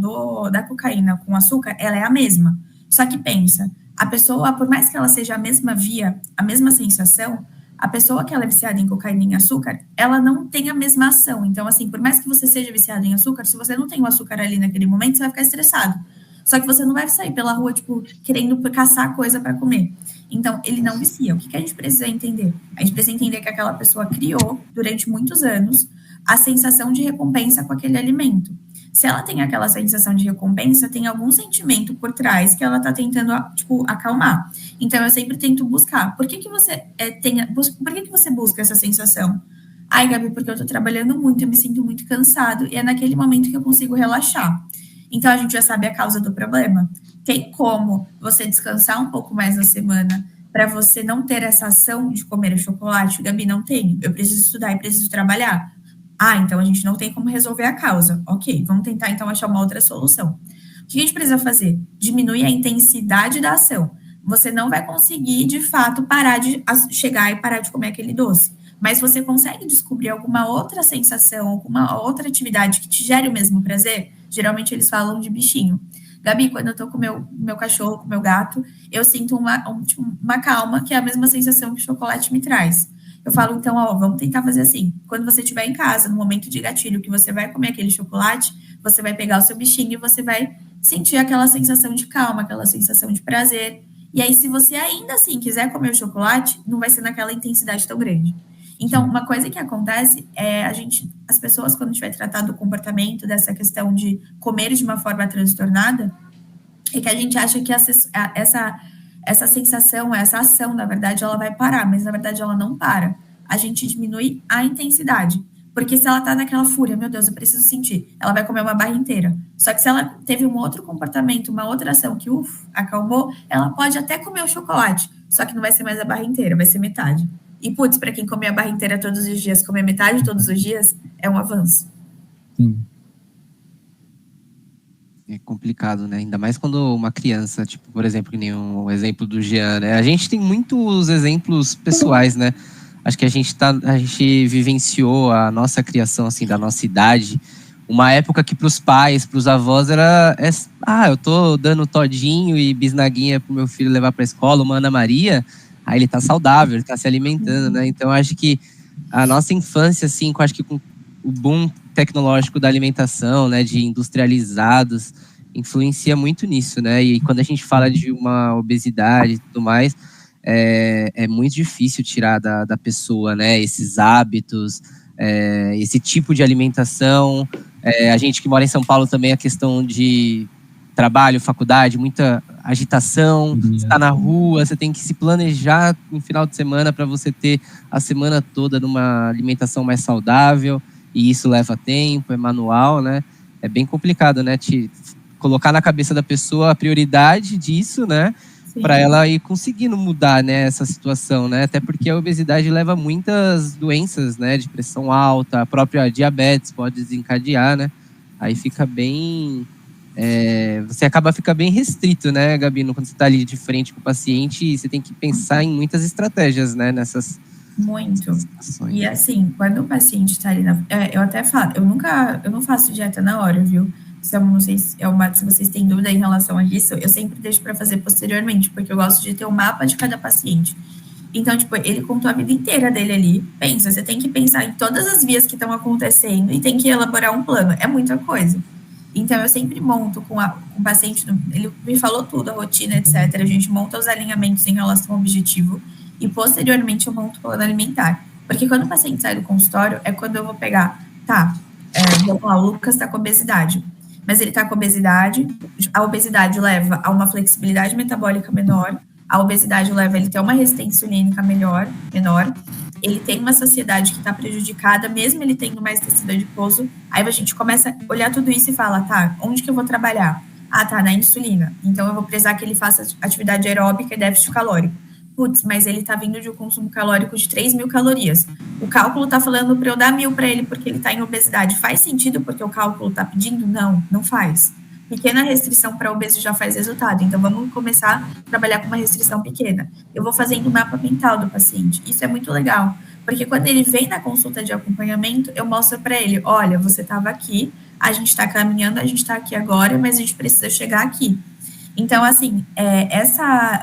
da cocaína com o açúcar, ela é a mesma. Só que pensa, a pessoa, por mais que ela seja a mesma via, a mesma sensação, a pessoa que ela é viciada em cocaína e em açúcar, ela não tem a mesma ação. Então, assim, por mais que você seja viciado em açúcar, se você não tem o açúcar ali naquele momento, você vai ficar estressado. Só que você não vai sair pela rua, tipo, querendo caçar coisa para comer. Então, ele não vicia. O que a gente precisa entender? A gente precisa entender que aquela pessoa criou, durante muitos anos, a sensação de recompensa com aquele alimento. Se ela tem aquela sensação de recompensa, tem algum sentimento por trás que ela tá tentando, tipo, acalmar. Então, eu sempre tento buscar. Por que você por que você busca essa sensação? Gabi, porque eu tô trabalhando muito, eu me sinto muito cansado, e é naquele momento que eu consigo relaxar. Então, a gente já sabe a causa do problema. Tem como você descansar um pouco mais na semana para você não ter essa ação de comer o chocolate? Gabi, não tenho. Eu preciso estudar e preciso trabalhar. Então a gente não tem como resolver a causa. Ok, vamos tentar então achar uma outra solução. O que a gente precisa fazer? Diminuir a intensidade da ação. Você não vai conseguir, de fato, parar de chegar e parar de comer aquele doce. Mas você consegue descobrir alguma outra sensação, alguma outra atividade que te gere o mesmo prazer? Geralmente eles falam de bichinho. Gabi, quando eu tô com meu cachorro, com meu gato, eu sinto uma calma, que é a mesma sensação que o chocolate me traz. Eu falo, então, vamos tentar fazer assim. Quando você estiver em casa, no momento de gatilho, que você vai comer aquele chocolate, você vai pegar o seu bichinho e você vai sentir aquela sensação de calma, aquela sensação de prazer. E aí, se você ainda assim quiser comer o chocolate, não vai ser naquela intensidade tão grande. Então, uma coisa que acontece é as pessoas, quando a gente vai tratar do comportamento, dessa questão de comer de uma forma transtornada, é que a gente acha que essa sensação, essa ação, na verdade, ela vai parar, mas na verdade ela não para. A gente diminui a intensidade. Porque se ela tá naquela fúria, meu Deus, eu preciso sentir, ela vai comer uma barra inteira. Só que se ela teve um outro comportamento, uma outra ação que, acalmou, ela pode até comer o chocolate, só que não vai ser mais a barra inteira, vai ser metade. E, putz, para quem come a barra inteira todos os dias, comer metade todos os dias, é um avanço. Sim. É complicado, né? Ainda mais quando uma criança, tipo, por exemplo, que nem o exemplo do Jean, né? A gente tem muitos exemplos pessoais, né? Acho que a gente vivenciou a nossa criação, assim, da nossa idade, uma época que pros pais, pros avós, eu tô dando todinho e bisnaguinha pro meu filho levar pra escola, uma Ana Maria, aí ele tá saudável, ele tá se alimentando, né? Então, acho que a nossa infância, assim, acho que com o boom tecnológico da alimentação, né, de industrializados, influencia muito nisso, né? E quando a gente fala de uma obesidade e tudo mais, é muito difícil tirar da pessoa, né, esses hábitos, esse tipo de alimentação. A gente que mora em São Paulo também, a questão de trabalho, faculdade, muita agitação, você está na rua, você tem que se planejar no final de semana para você ter a semana toda numa alimentação mais saudável, e isso leva tempo, é manual, né? É bem complicado, né? Colocar na cabeça da pessoa a prioridade disso, né? Para ela ir conseguindo mudar, né, essa situação, né? Até porque a obesidade leva a muitas doenças, né? De pressão alta, a própria diabetes pode desencadear, né? Aí fica bem... você fica bem restrito, né, Gabi? Quando você está ali de frente com o paciente, você tem que pensar em muitas estratégias, né? Muito. E assim, quando o paciente está ali eu até falo, eu não faço dieta na hora, viu? Não sei se vocês têm dúvida em relação a isso, eu sempre deixo para fazer posteriormente, porque eu gosto de ter um mapa de cada paciente. Então, tipo, ele contou a vida inteira dele ali. Pensa, você tem que pensar em todas as vias que estão acontecendo e tem que elaborar um plano. É muita coisa. Então, eu sempre monto com o paciente, ele me falou tudo, a rotina, etc. A gente monta os alinhamentos em relação ao objetivo e, posteriormente, eu monto o plano alimentar. Porque quando o paciente sai do consultório, é quando eu vou pegar, vamos lá, o Lucas está com obesidade. Mas ele está com obesidade, a obesidade leva a uma flexibilidade metabólica menor, a obesidade leva ele a ter uma resistência insulínica menor, ele tem uma saciedade que está prejudicada, mesmo ele tendo mais tecido adiposo, aí a gente começa a olhar tudo isso e fala, onde que eu vou trabalhar? Na insulina, então eu vou precisar que ele faça atividade aeróbica e déficit calórico. Putz, mas ele tá vindo de um consumo calórico de 3.000 calorias. O cálculo tá falando para eu dar 1.000 para ele porque ele tá em obesidade. Faz sentido porque o cálculo tá pedindo? Não, não faz. Pequena restrição para obeso já faz resultado. Então, vamos começar a trabalhar com uma restrição pequena. Eu vou fazendo o mapa mental do paciente. Isso é muito legal. Porque quando ele vem na consulta de acompanhamento, eu mostro para ele, olha, você estava aqui, a gente está caminhando, a gente está aqui agora, mas a gente precisa chegar aqui. Então, assim,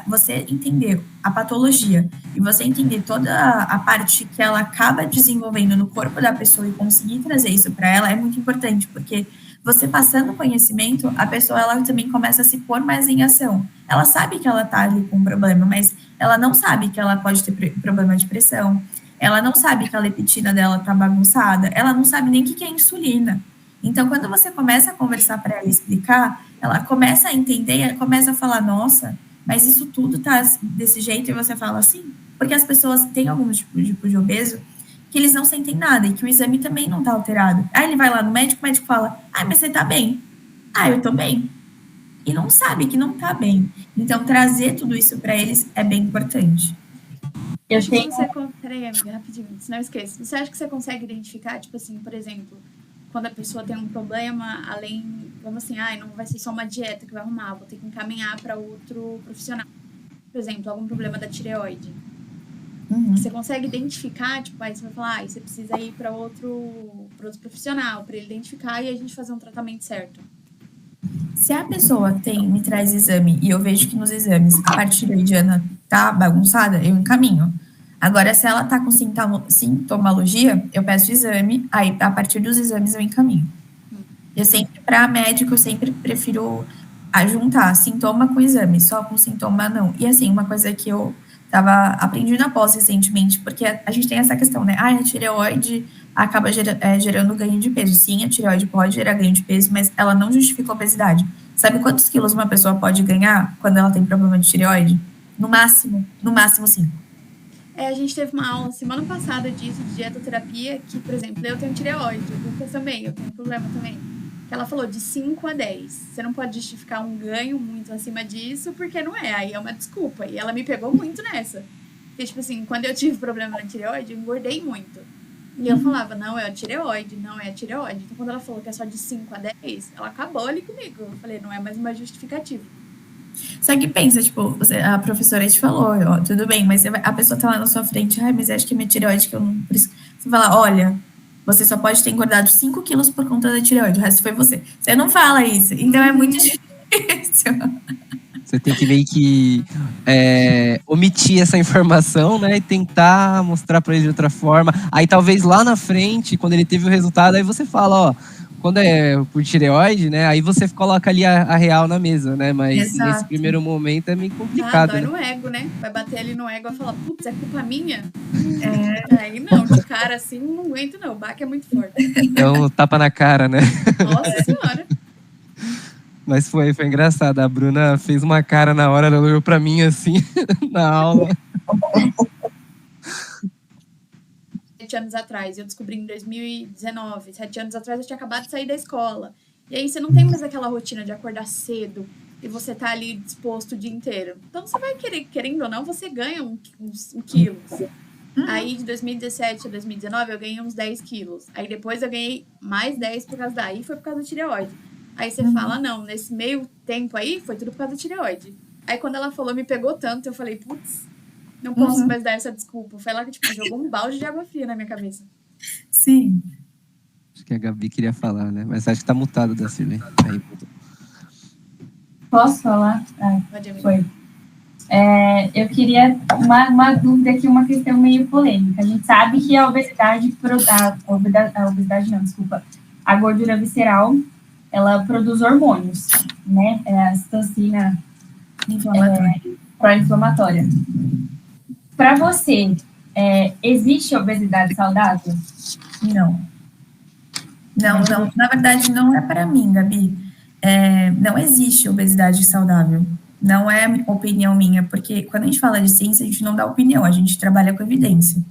você entender a patologia e você entender toda a parte que ela acaba desenvolvendo no corpo da pessoa e conseguir trazer isso para ela é muito importante, porque você passando o conhecimento, a pessoa ela também começa a se pôr mais em ação. Ela sabe que ela está ali com um problema, mas ela não sabe que ela pode ter problema de pressão, ela não sabe que a leptina dela está bagunçada, ela não sabe nem o que é insulina. Então, quando você começa a conversar para ela explicar, ela começa a entender, ela começa a falar, nossa, mas isso tudo tá desse jeito, e você fala assim, porque as pessoas têm algum tipo de obeso que eles não sentem nada, e que o exame também não tá alterado. Aí ele vai lá no médico, o médico fala, mas você tá bem. Eu tô bem. E não sabe que não tá bem. Então, trazer tudo isso para eles é bem importante. Peraí, amiga, rapidinho, senão eu esqueço. Você acha que você consegue identificar, tipo assim, por exemplo, quando a pessoa tem um problema, além, vamos assim, não vai ser só uma dieta que vai arrumar, vou ter que encaminhar para outro profissional. Por exemplo, algum problema da tireoide. Você consegue identificar, tipo, aí você vai falar, você precisa ir para outro profissional, para ele identificar e a gente fazer um tratamento certo. Se a pessoa me traz exame e eu vejo que nos exames a parte tireoidiana tá bagunçada, eu encaminho. Agora, se ela tá com sintomologia, eu peço exame, aí a partir dos exames eu encaminho. Eu sempre, para médico, eu sempre prefiro juntar sintoma com exame, só com sintoma não. E assim, uma coisa que eu aprendi na pós recentemente, porque a gente tem essa questão, né? A tireoide acaba gerando ganho de peso. Sim, a tireoide pode gerar ganho de peso, mas ela não justifica a obesidade. Sabe quantos quilos uma pessoa pode ganhar quando ela tem problema de tireoide? No máximo 5. A gente teve uma aula semana passada disso, de dietoterapia, que, por exemplo, eu tenho tireoide, o Lucas também, eu tenho problema também. Que ela falou de 5 a 10. Você não pode justificar um ganho muito acima disso, porque não é, aí é uma desculpa. E ela me pegou muito nessa. Porque, tipo assim, quando eu tive problema na tireoide, eu engordei muito. E eu falava, não é a tireoide, não é a tireoide. Então, quando ela falou que é só de 5 a 10, ela acabou ali comigo. Eu falei, não é mais uma justificativa. Só que pensa, tipo, a professora te falou, ó, tudo bem, mas a pessoa tá lá na sua frente, ai, mas acho que é minha tireoide que eu não... Por isso, você fala, olha, você só pode ter engordado 5 quilos por conta da tireoide, o resto foi você. Você não fala isso, então é muito difícil. Você tem que meio que omitir essa informação, né? E tentar mostrar para ele de outra forma. Aí talvez lá na frente, quando ele teve o resultado, aí você fala, ó, quando é por tireoide, né? Aí você coloca ali a real na mesa, né? Mas Exato. nesse primeiro momento é meio complicado. Dói né? no ego, né? Vai bater ali no ego e falar, putz, é culpa minha? Aí não, de cara assim, não aguento não, o baque é muito forte. Então, tapa na cara, né? Nossa senhora. Mas foi engraçado. A Bruna fez uma cara na hora, ela olhou pra mim assim, na aula. 7 anos atrás, eu descobri em 2019, 7 anos atrás eu tinha acabado de sair da escola. E aí você não tem mais aquela rotina de acordar cedo e você tá ali disposto o dia inteiro. Então você vai querendo ou não, você ganha uns quilos. Aí de 2017 a 2019 eu ganhei uns 10 quilos. Aí depois eu ganhei mais 10 por causa daí, foi por causa da tireoide. Aí você fala, não, nesse meio tempo aí foi tudo por causa da tireoide. Aí quando ela falou, me pegou tanto, eu falei, putz, não posso mais dar essa desculpa. Foi lá que tipo, jogou um balde de água fria na minha cabeça. Sim. Acho que a Gabi queria falar, né? Mas acho que tá mutado da Silvia. Aí, Posso falar? Pode ir. Foi. Eu queria uma dúvida aqui, uma questão meio polêmica. A gente sabe que a a gordura visceral, ela produz hormônios, né? A citocina pró-inflamatória. Para você, existe obesidade saudável? Não. Na verdade, não é para mim, Gabi. Não existe obesidade saudável. Não é opinião minha, porque quando a gente fala de ciência, a gente não dá opinião, a gente trabalha com evidência.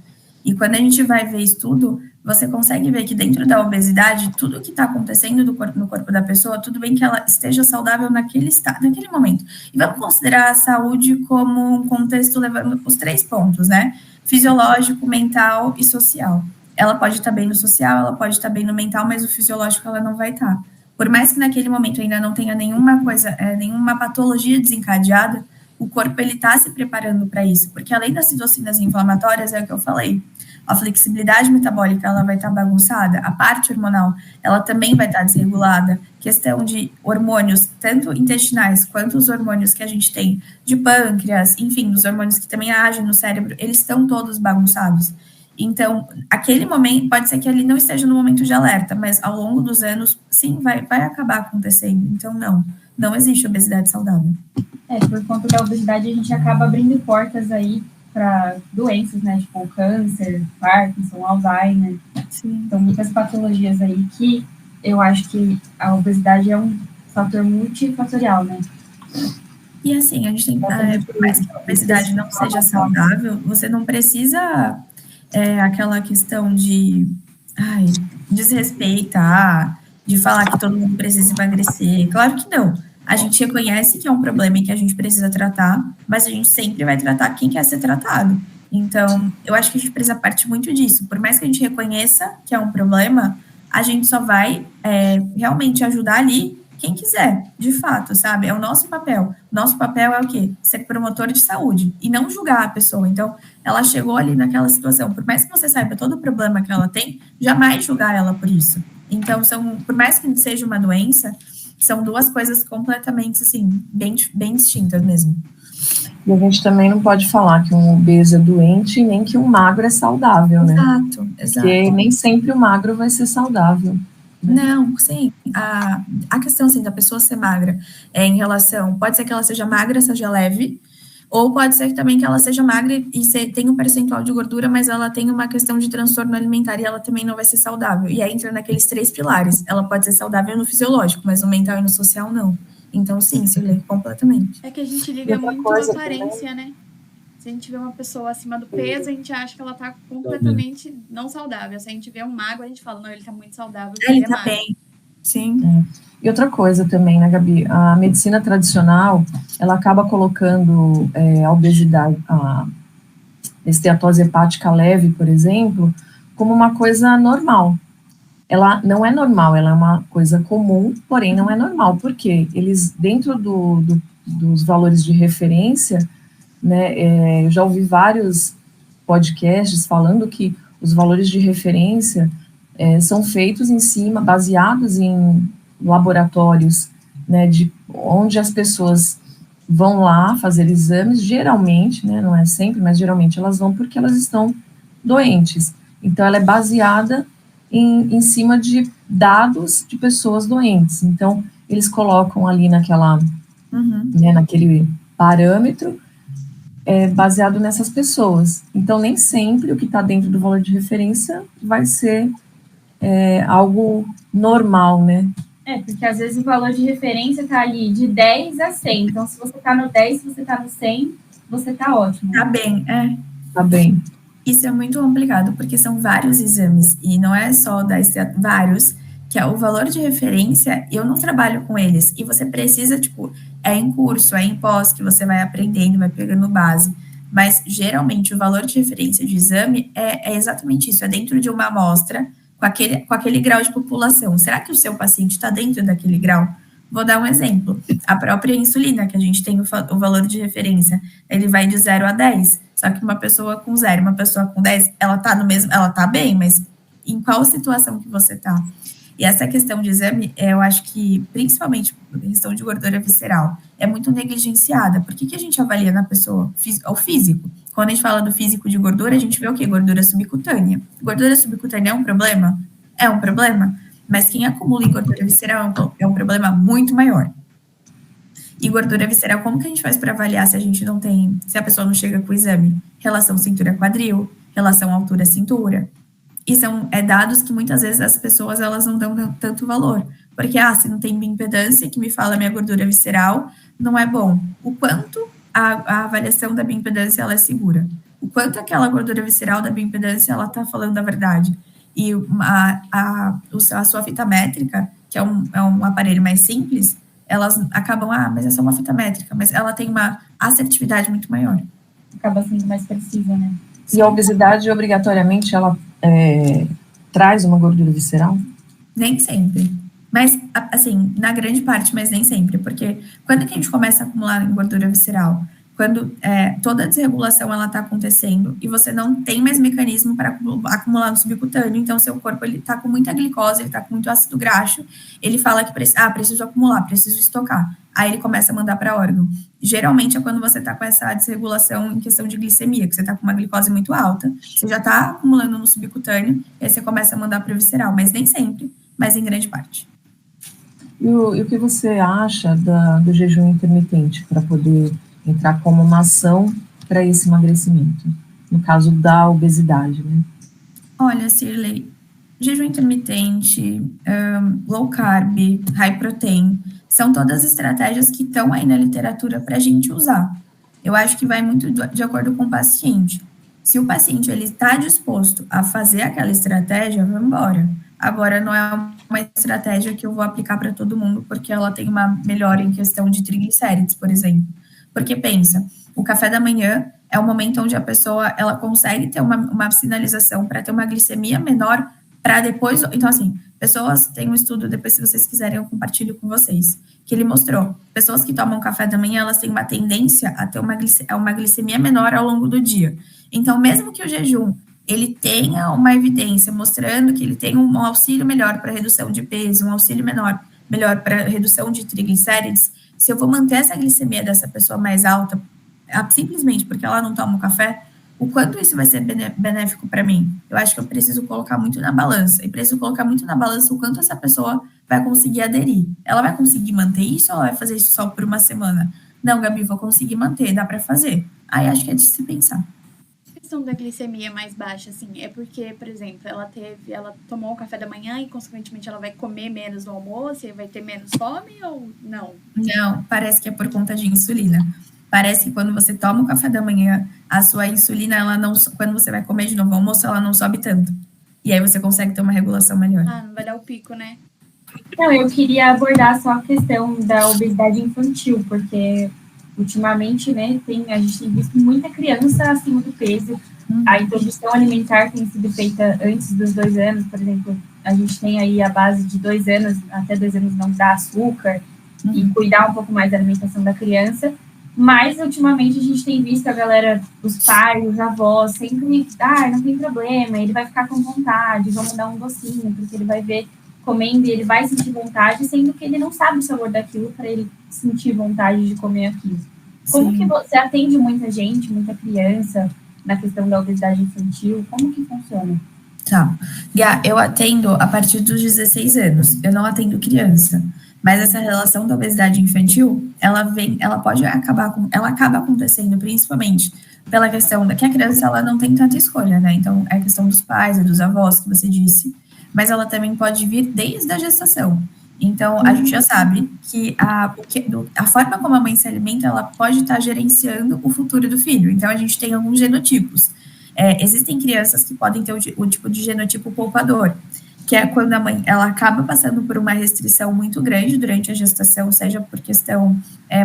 E quando a gente vai ver estudo, você consegue ver que dentro da obesidade, tudo que está acontecendo no corpo da pessoa, tudo bem que ela esteja saudável naquele estado, naquele momento. E vamos considerar a saúde como um contexto levando os 3 pontos, né? Fisiológico, mental e social. Ela pode estar bem no social, ela pode estar bem no mental, mas o fisiológico ela não vai estar. Por mais que naquele momento ainda não tenha nenhuma patologia desencadeada, o corpo ele está se preparando para isso, porque além das citocinas inflamatórias, é o que eu falei, a flexibilidade metabólica ela vai estar bagunçada, a parte hormonal ela também vai estar desregulada, questão de hormônios, tanto intestinais quanto os hormônios que a gente tem de pâncreas, enfim, os hormônios que também agem no cérebro, eles estão todos bagunçados. Então, aquele momento, pode ser que ele não esteja no momento de alerta, mas ao longo dos anos, sim, vai acabar acontecendo. Então, não existe obesidade saudável. Por conta da obesidade, a gente acaba abrindo portas aí para doenças, né? Tipo câncer, Parkinson, Alzheimer. Sim. Então, muitas patologias aí que eu acho que a obesidade é um fator multifatorial, né? E assim, a gente tem que, por mais que a obesidade não seja saudável, você não precisa aquela questão de desrespeitar, de falar que todo mundo precisa emagrecer. Claro que não. A gente reconhece que é um problema e que a gente precisa tratar, mas a gente sempre vai tratar quem quer ser tratado. Então, eu acho que a gente precisa partir muito disso. Por mais que a gente reconheça que é um problema, a gente só vai realmente ajudar ali quem quiser, de fato, sabe? É o nosso papel. Nosso papel é o quê? Ser promotor de saúde e não julgar a pessoa. Então, ela chegou ali naquela situação. Por mais que você saiba todo o problema que ela tem, jamais julgar ela por isso. Então, por mais que seja uma doença, são 2 coisas completamente, assim, bem distintas mesmo. E a gente também não pode falar que um obeso é doente nem que um magro é saudável, né? Exato. Porque nem sempre o magro vai ser saudável. Não, sim. A questão, assim, da pessoa ser magra em relação... Pode ser que ela seja magra, seja leve, ou pode ser também que ela seja magra e tenha um percentual de gordura, mas ela tem uma questão de transtorno alimentar e ela também não vai ser saudável. E aí entra naqueles 3 pilares. Ela pode ser saudável no fisiológico, mas no mental e no social, não. Então, sim, Cirlei, completamente. É que a gente liga outra muito a coisa aparência, né? Se a gente vê uma pessoa acima do peso, a gente acha que ela tá completamente não saudável. Se a gente vê um magro, a gente fala, não, ele tá muito saudável, porque Ele ele é tá magro. bem, sim. E outra coisa também, né, Gabi? A medicina tradicional, ela acaba colocando a obesidade, a esteatose hepática leve, por exemplo, como uma coisa normal. Ela não é normal, ela é uma coisa comum, porém não é normal. Por quê? Eles, dentro dos valores de referência, né, eu já ouvi vários podcasts falando que os valores de referência são feitos em cima, baseados em laboratórios, né, de onde as pessoas vão lá fazer exames, geralmente, né, não é sempre, mas geralmente elas vão porque elas estão doentes. Então, ela é baseada em cima de dados de pessoas doentes. Então, eles colocam ali naquela, né, naquele parâmetro baseado nessas pessoas. Então, nem sempre o que está dentro do valor de referência vai ser algo normal, né? Porque às vezes o valor de referência está ali de 10 a 100. Então, se você está no 10, se você está no 100, você está ótimo. Tá bem, Tá bem. Isso é muito complicado, porque são vários exames, e não é só vários, que é o valor de referência, eu não trabalho com eles, e você precisa, tipo, é em curso, é em pós, que você vai aprendendo, vai pegando base, mas geralmente o valor de referência de exame é exatamente isso, é dentro de uma amostra, com aquele grau de população. Será que o seu paciente está dentro daquele grau? Vou dar um exemplo. A própria insulina, que a gente tem o valor de referência, ele vai de 0 a 10. Só que uma pessoa com 0, uma pessoa com 10, ela tá no mesmo, ela tá bem, mas em qual situação que você tá? E essa questão de exame, eu acho que, principalmente a questão de gordura visceral, é muito negligenciada. Por que a gente avalia na pessoa? O físico. Quando a gente fala do físico de gordura, a gente vê o quê? Gordura subcutânea. Gordura subcutânea é um problema? É um problema. Mas quem acumula em gordura visceral é um problema muito maior. E gordura visceral, como que a gente faz para avaliar se a gente não tem, se a pessoa não chega com o exame? Relação cintura-quadril, relação altura-cintura. E são dados que muitas vezes as pessoas elas não dão tanto valor. Porque, se não tem bioimpedância, que me fala minha gordura visceral, não é bom. O quanto a avaliação da bioimpedância ela é segura. O quanto aquela gordura visceral da bioimpedância ela está falando a verdade. E a sua fita métrica, que é um aparelho mais simples, elas acabam, mas é só uma fita métrica, mas ela tem uma assertividade muito maior. Acaba sendo mais precisa, né? E a obesidade, obrigatoriamente, ela traz uma gordura visceral? Nem sempre. Mas, assim, na grande parte, mas nem sempre. Porque quando que a gente começa a acumular em gordura visceral? Quando toda a desregulação ela está acontecendo e você não tem mais mecanismo para acumular no subcutâneo, então seu corpo ele está com muita glicose, ele está com muito ácido graxo, ele fala que preciso acumular, preciso estocar. Aí ele começa a mandar para órgão. Geralmente é quando você está com essa desregulação em questão de glicemia, que você está com uma glicose muito alta, você já está acumulando no subcutâneo, e aí você começa a mandar para o visceral, mas nem sempre, mas em grande parte. E o que você acha do jejum intermitente para poder entrar como uma ação para esse emagrecimento, no caso da obesidade, né? Olha, Cirlei, jejum intermitente, low carb, high protein, são todas estratégias que estão aí na literatura para a gente usar. Eu acho que vai muito de acordo com o paciente. Se o paciente ele está disposto a fazer aquela estratégia, vamos embora. Agora, não é uma estratégia que eu vou aplicar para todo mundo, porque ela tem uma melhora em questão de triglicérides, por exemplo. Porque pensa, o café da manhã é o momento onde a pessoa ela consegue ter uma sinalização para ter uma glicemia menor para depois. Então, assim, pessoas, tem um estudo, depois se vocês quiserem eu compartilho com vocês, que ele mostrou, pessoas que tomam café da manhã, elas têm uma tendência a ter uma glicemia menor ao longo do dia. Então, mesmo que o jejum ele tenha uma evidência mostrando que ele tem um auxílio melhor para redução de peso, um auxílio melhor para redução de triglicérides, se eu vou manter essa glicemia dessa pessoa mais alta, simplesmente porque ela não toma o café, o quanto isso vai ser benéfico para mim? Eu acho que eu preciso colocar muito na balança, e preciso colocar muito na balança o quanto essa pessoa vai conseguir aderir. Ela vai conseguir manter isso ou ela vai fazer isso só por uma semana? Não, Gabi, vou conseguir manter, dá para fazer. Aí acho que é de se pensar. questão da glicemia mais baixa, assim, é porque, por exemplo, ela tomou o café da manhã e, consequentemente, ela vai comer menos no almoço e vai ter menos fome ou não? Não, parece que é por conta de insulina. Parece que quando você toma o café da manhã, a sua insulina, ela não, quando você vai comer de novo o almoço, ela não sobe tanto. E aí você consegue ter uma regulação melhor. Ah, não vai dar o pico, né? Não, eu queria abordar só a questão da obesidade infantil, porque ultimamente, né, a gente tem visto muita criança acima do peso. A introdução alimentar tem sido feita antes dos 2 anos, por exemplo, a gente tem aí a base de 2 anos, até 2 anos não dar açúcar, e cuidar um pouco mais da alimentação da criança. Mas, ultimamente, a gente tem visto a galera, os pais, os avós, sempre, não tem problema, ele vai ficar com vontade, vamos dar um docinho, porque ele vai ver comendo e ele vai sentir vontade, sendo que ele não sabe o sabor daquilo para ele sentir vontade de comer aquilo. Como que você atende muita gente, muita criança, na questão da obesidade infantil? Como que funciona? Tá. Gá, eu atendo a partir dos 16 anos. Eu não atendo criança. Mas essa relação da obesidade infantil, ela acaba acontecendo principalmente pela questão que a criança ela não tem tanta escolha, né? Então, é a questão dos pais e dos avós, que você disse, mas ela também pode vir desde a gestação. Então, a gente já sabe que a forma como a mãe se alimenta, ela pode estar gerenciando o futuro do filho. Então, a gente tem alguns genotipos. Existem crianças que podem ter o tipo de genotipo poupador, que é quando a mãe ela acaba passando por uma restrição muito grande durante a gestação, seja por questão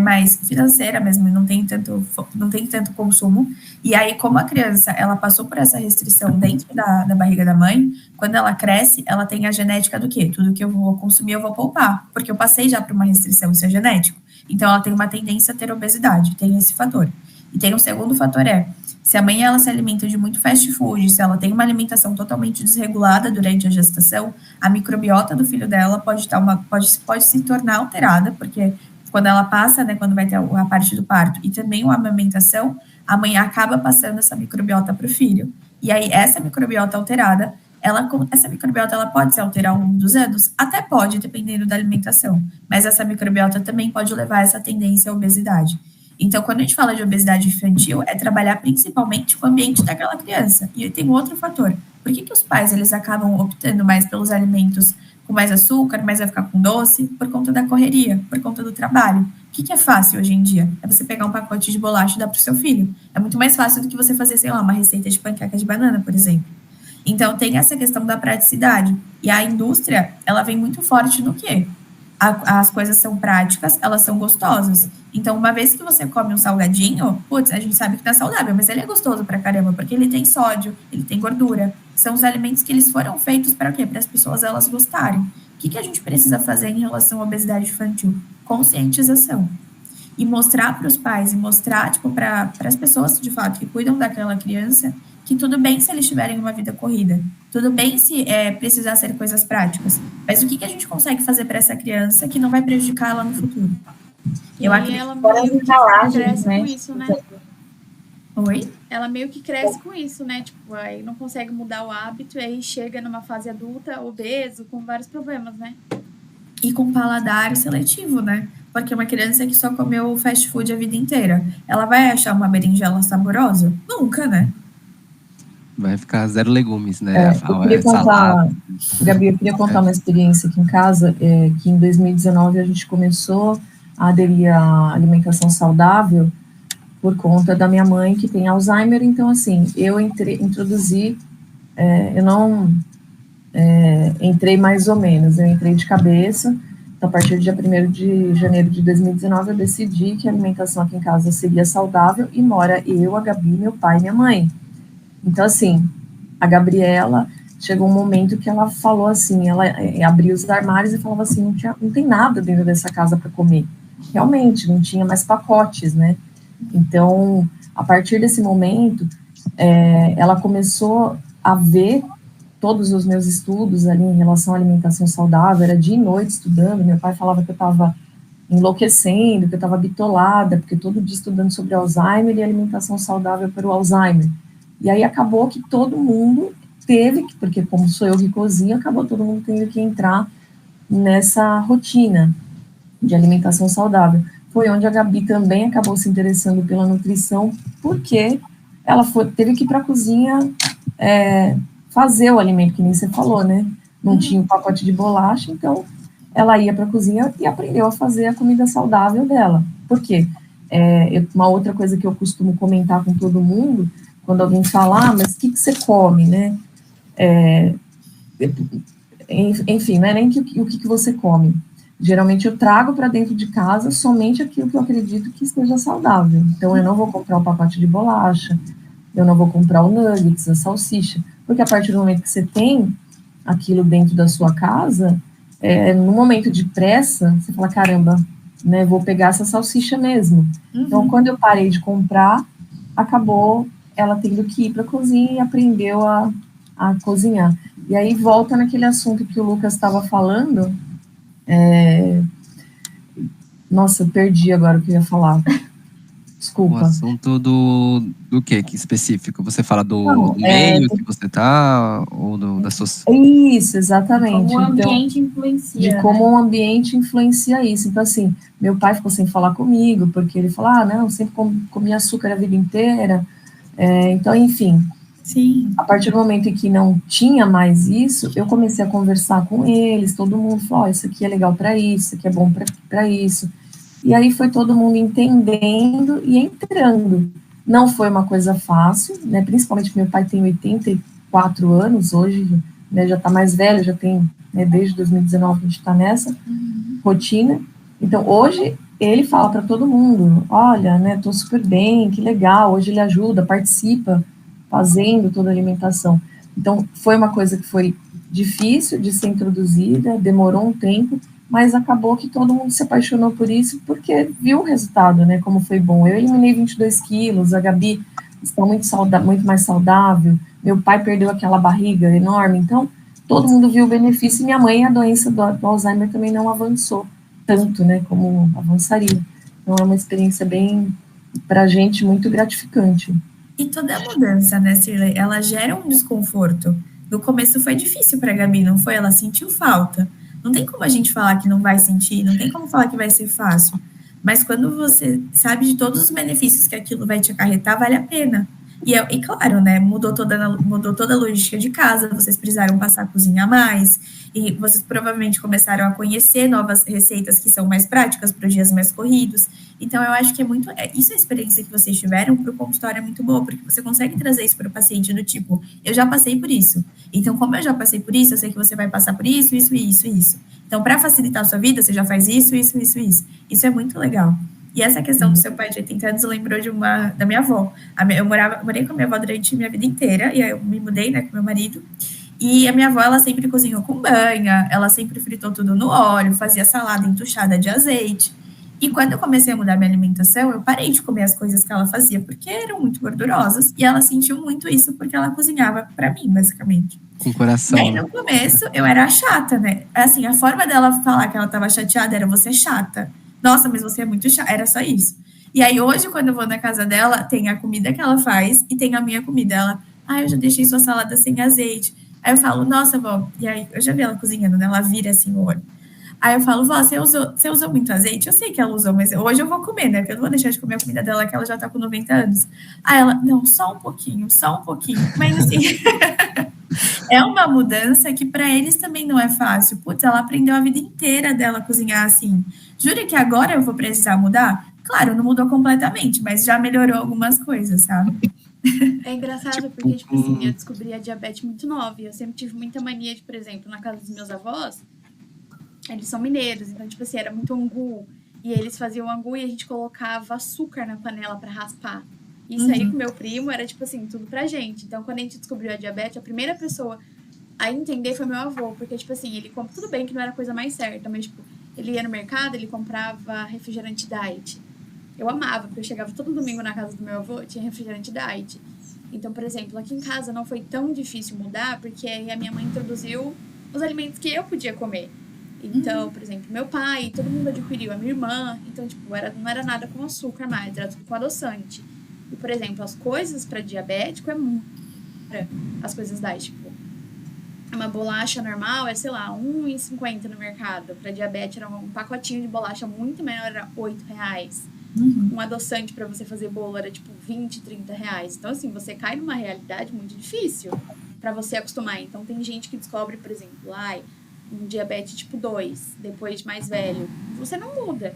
mais financeira mesmo, não tem tanto consumo, e aí como a criança ela passou por essa restrição dentro da barriga da mãe, quando ela cresce, ela tem a genética do quê? Tudo que eu vou consumir eu vou poupar, porque eu passei já por uma restrição, isso é genético, então ela tem uma tendência a ter obesidade, tem esse fator. E tem um segundo fator se a mãe ela se alimenta de muito fast food, se ela tem uma alimentação totalmente desregulada durante a gestação, a microbiota do filho dela pode se tornar alterada, porque quando ela passa, né, quando vai ter a parte do parto e também a amamentação, a mãe acaba passando essa microbiota para o filho. E aí essa microbiota alterada, ela pode se alterar ao longo dos anos? Até pode, dependendo da alimentação, mas essa microbiota também pode levar a essa tendência à obesidade. Então, quando a gente fala de obesidade infantil, é trabalhar principalmente com o ambiente daquela criança. E aí tem um outro fator. Por que os pais eles acabam optando mais pelos alimentos com mais açúcar, mais vai ficar com doce? Por conta da correria, por conta do trabalho. O que é fácil hoje em dia? É você pegar um pacote de bolacha e dar para o seu filho. É muito mais fácil do que você fazer, sei lá, uma receita de panqueca de banana, por exemplo. Então, tem essa questão da praticidade. E a indústria, ela vem muito forte no quê? As coisas são práticas, elas são gostosas. Então, uma vez que você come um salgadinho, putz, a gente sabe que tá saudável, mas ele é gostoso pra caramba, porque ele tem sódio, ele tem gordura. São os alimentos que eles foram feitos para quê? Para as pessoas elas gostarem. O que a gente precisa fazer em relação à obesidade infantil? Conscientização. E mostrar para os pais, e mostrar, tipo, para as pessoas, de fato, que cuidam daquela criança, que tudo bem se eles tiverem uma vida corrida, tudo bem se precisar ser coisas práticas, mas o que a gente consegue fazer para essa criança que não vai prejudicar ela no futuro? Eu acredito que ela meio que cresce com isso, né? Oi? Ela meio que cresce com isso, né? Tipo, aí não consegue mudar o hábito e aí chega numa fase adulta, obeso, com vários problemas, né? E com paladar seletivo, né? Porque uma criança que só comeu fast food a vida inteira, ela vai achar uma berinjela saborosa? Nunca, né? Vai ficar 0 legumes, né? Eu queria contar, Gabi, eu queria contar uma experiência aqui em casa, que em 2019 a gente começou a aderir à alimentação saudável por conta da minha mãe, que tem Alzheimer. Então, assim, eu introduzi, eu não entrei mais ou menos, eu entrei de cabeça. Então, a partir do dia 1º de janeiro de 2019, eu decidi que a alimentação aqui em casa seria saudável e mora eu, a Gabi, meu pai e minha mãe. Então, assim, a Gabriela, chegou um momento que ela falou assim, ela abriu os armários e falava assim, não tem nada dentro dessa casa para comer. Realmente, não tinha mais pacotes, né? Então, a partir desse momento, ela começou a ver todos os meus estudos ali em relação à alimentação saudável, era dia e noite estudando, meu pai falava que eu estava enlouquecendo, que eu estava bitolada, porque todo dia estudando sobre Alzheimer e alimentação saudável para o Alzheimer. E aí acabou que todo mundo teve, porque como sou eu que cozinho, acabou todo mundo tendo que entrar nessa rotina de alimentação saudável. Foi onde a Gabi também acabou se interessando pela nutrição, porque ela teve que ir para a cozinha fazer o alimento, que nem você falou, né? Não tinha o pacote de bolacha, então ela ia para a cozinha e aprendeu a fazer a comida saudável dela. Por quê? Uma outra coisa que eu costumo comentar com todo mundo, quando alguém fala, mas o que você come, né? Enfim, não é nem o que você come. Geralmente eu trago para dentro de casa somente aquilo que eu acredito que esteja saudável. Então eu não vou comprar o pacote de bolacha, eu não vou comprar o nuggets, a salsicha, porque a partir do momento que você tem aquilo dentro da sua casa, no momento de pressa, você fala, caramba, né, vou pegar essa salsicha mesmo. Então, quando eu parei de comprar, acabou ela tendo que ir para a cozinha e aprendeu a cozinhar. E aí volta naquele assunto que o Lucas estava falando. Nossa, eu perdi agora o que eu ia falar. Desculpa. O assunto do que específico? Você fala do meio que você tá, ou das suas... Isso, exatamente. Como o ambiente influencia. De como o ambiente influencia isso. Então, assim, meu pai ficou sem falar comigo, porque ele falou, não, sempre comi açúcar a vida inteira. Então, enfim. Sim. A partir do momento em que não tinha mais isso, eu comecei a conversar com eles, todo mundo falou, isso aqui é legal para isso, isso aqui é bom para isso. E aí foi todo mundo entendendo e entrando. Não foi uma coisa fácil, né? Principalmente meu pai tem 84 anos hoje, né? Já está mais velho, já tem, né? Desde 2019 a gente está nessa rotina. Então hoje ele fala para todo mundo, olha, né? Tô super bem, que legal. Hoje ele ajuda, participa, fazendo toda a alimentação. Então foi uma coisa que foi difícil de ser introduzida, demorou um tempo, mas acabou que todo mundo se apaixonou por isso, porque viu o resultado, né, como foi bom. Eu eliminei 22 quilos, a Gabi está muito mais saudável, meu pai perdeu aquela barriga enorme, então todo mundo viu o benefício, e minha mãe, a doença do Alzheimer também não avançou tanto, né, como avançaria. Então é uma experiência bem, pra gente, muito gratificante. E toda a mudança, né, Cirlei, ela gera um desconforto. No começo foi difícil para a Gabi, não foi? Ela sentiu falta. Não tem como a gente falar que não vai sentir, não tem como falar que vai ser fácil. Mas quando você sabe de todos os benefícios que aquilo vai te acarretar, vale a pena. E claro, né, mudou toda a logística de casa, vocês precisaram passar a cozinhar mais, e vocês provavelmente começaram a conhecer novas receitas que são mais práticas para os dias mais corridos. Então, eu acho que isso é a experiência que vocês tiveram para o consultório é muito boa, porque você consegue trazer isso para o paciente do tipo, eu já passei por isso. Então, como eu já passei por isso, eu sei que você vai passar por isso, isso e isso e isso. Então, para facilitar a sua vida, você já faz isso, isso, isso, isso. Isso é muito legal. E essa questão do seu pai de 80 anos lembrou da minha avó. Eu morei com a minha avó durante a minha vida inteira, e aí eu me mudei, né, com meu marido. E a minha avó, ela sempre cozinhou com banha, ela sempre fritou tudo no óleo, fazia salada entuchada de azeite. E quando eu comecei a mudar minha alimentação, eu parei de comer as coisas que ela fazia, porque eram muito gordurosas, e ela sentiu muito isso porque ela cozinhava para mim, basicamente. Com coração. E aí, no começo, eu era chata, né? Assim, a forma dela falar que ela estava chateada era, você é chata. Nossa, mas você é muito chata. Era só isso. E aí, hoje, quando eu vou na casa dela, tem a comida que ela faz e tem a minha comida. Ela, eu já deixei sua salada sem azeite. Aí eu falo, nossa, vó. E aí, eu já vi ela cozinhando, né? Ela vira assim o olho. Aí eu falo, vó, você usou muito azeite? Eu sei que ela usou, mas hoje eu vou comer, né? Porque eu não vou deixar de comer a comida dela, que ela já tá com 90 anos. Aí ela, não, só um pouquinho. Mas assim, é uma mudança que para eles também não é fácil. Putz, ela aprendeu a vida inteira dela a cozinhar assim. Jura que agora eu vou precisar mudar? Claro, não mudou completamente, mas já melhorou algumas coisas, sabe? É engraçado porque, tipo assim, eu descobri a diabetes muito nova. E eu sempre tive muita mania de, por exemplo, na casa dos meus avós, eles são mineiros, então, tipo assim, era muito angu. E eles faziam angu e a gente colocava açúcar na panela pra raspar. Isso aí com meu primo era, tipo assim, tudo pra gente. Então, quando a gente descobriu a diabetes, a primeira pessoa a entender foi meu avô. Porque, tipo assim, ele compra... Tudo bem que não era a coisa mais certa, mas, tipo, ele ia no mercado, ele comprava refrigerante diet. Eu amava, porque eu chegava todo domingo na casa do meu avô, tinha refrigerante diet. Então, por exemplo, aqui em casa não foi tão difícil mudar, porque aí a minha mãe introduziu os alimentos que eu podia comer. Então, por exemplo, meu pai, todo mundo adquiriu, a minha irmã. Então, tipo, não era nada com açúcar mais, era tudo com adoçante. E, por exemplo, as coisas para diabético é muito... As coisas diet, tipo, uma bolacha normal é, sei lá, R$1,50 no mercado. Para diabetes era um pacotinho de bolacha muito menor, era R$8. Um adoçante para você fazer bolo era tipo 20, 30 reais. Então, assim, você cai numa realidade muito difícil para você acostumar. Então, tem gente que descobre, por exemplo, um diabetes tipo 2, depois de mais velho. Você não muda.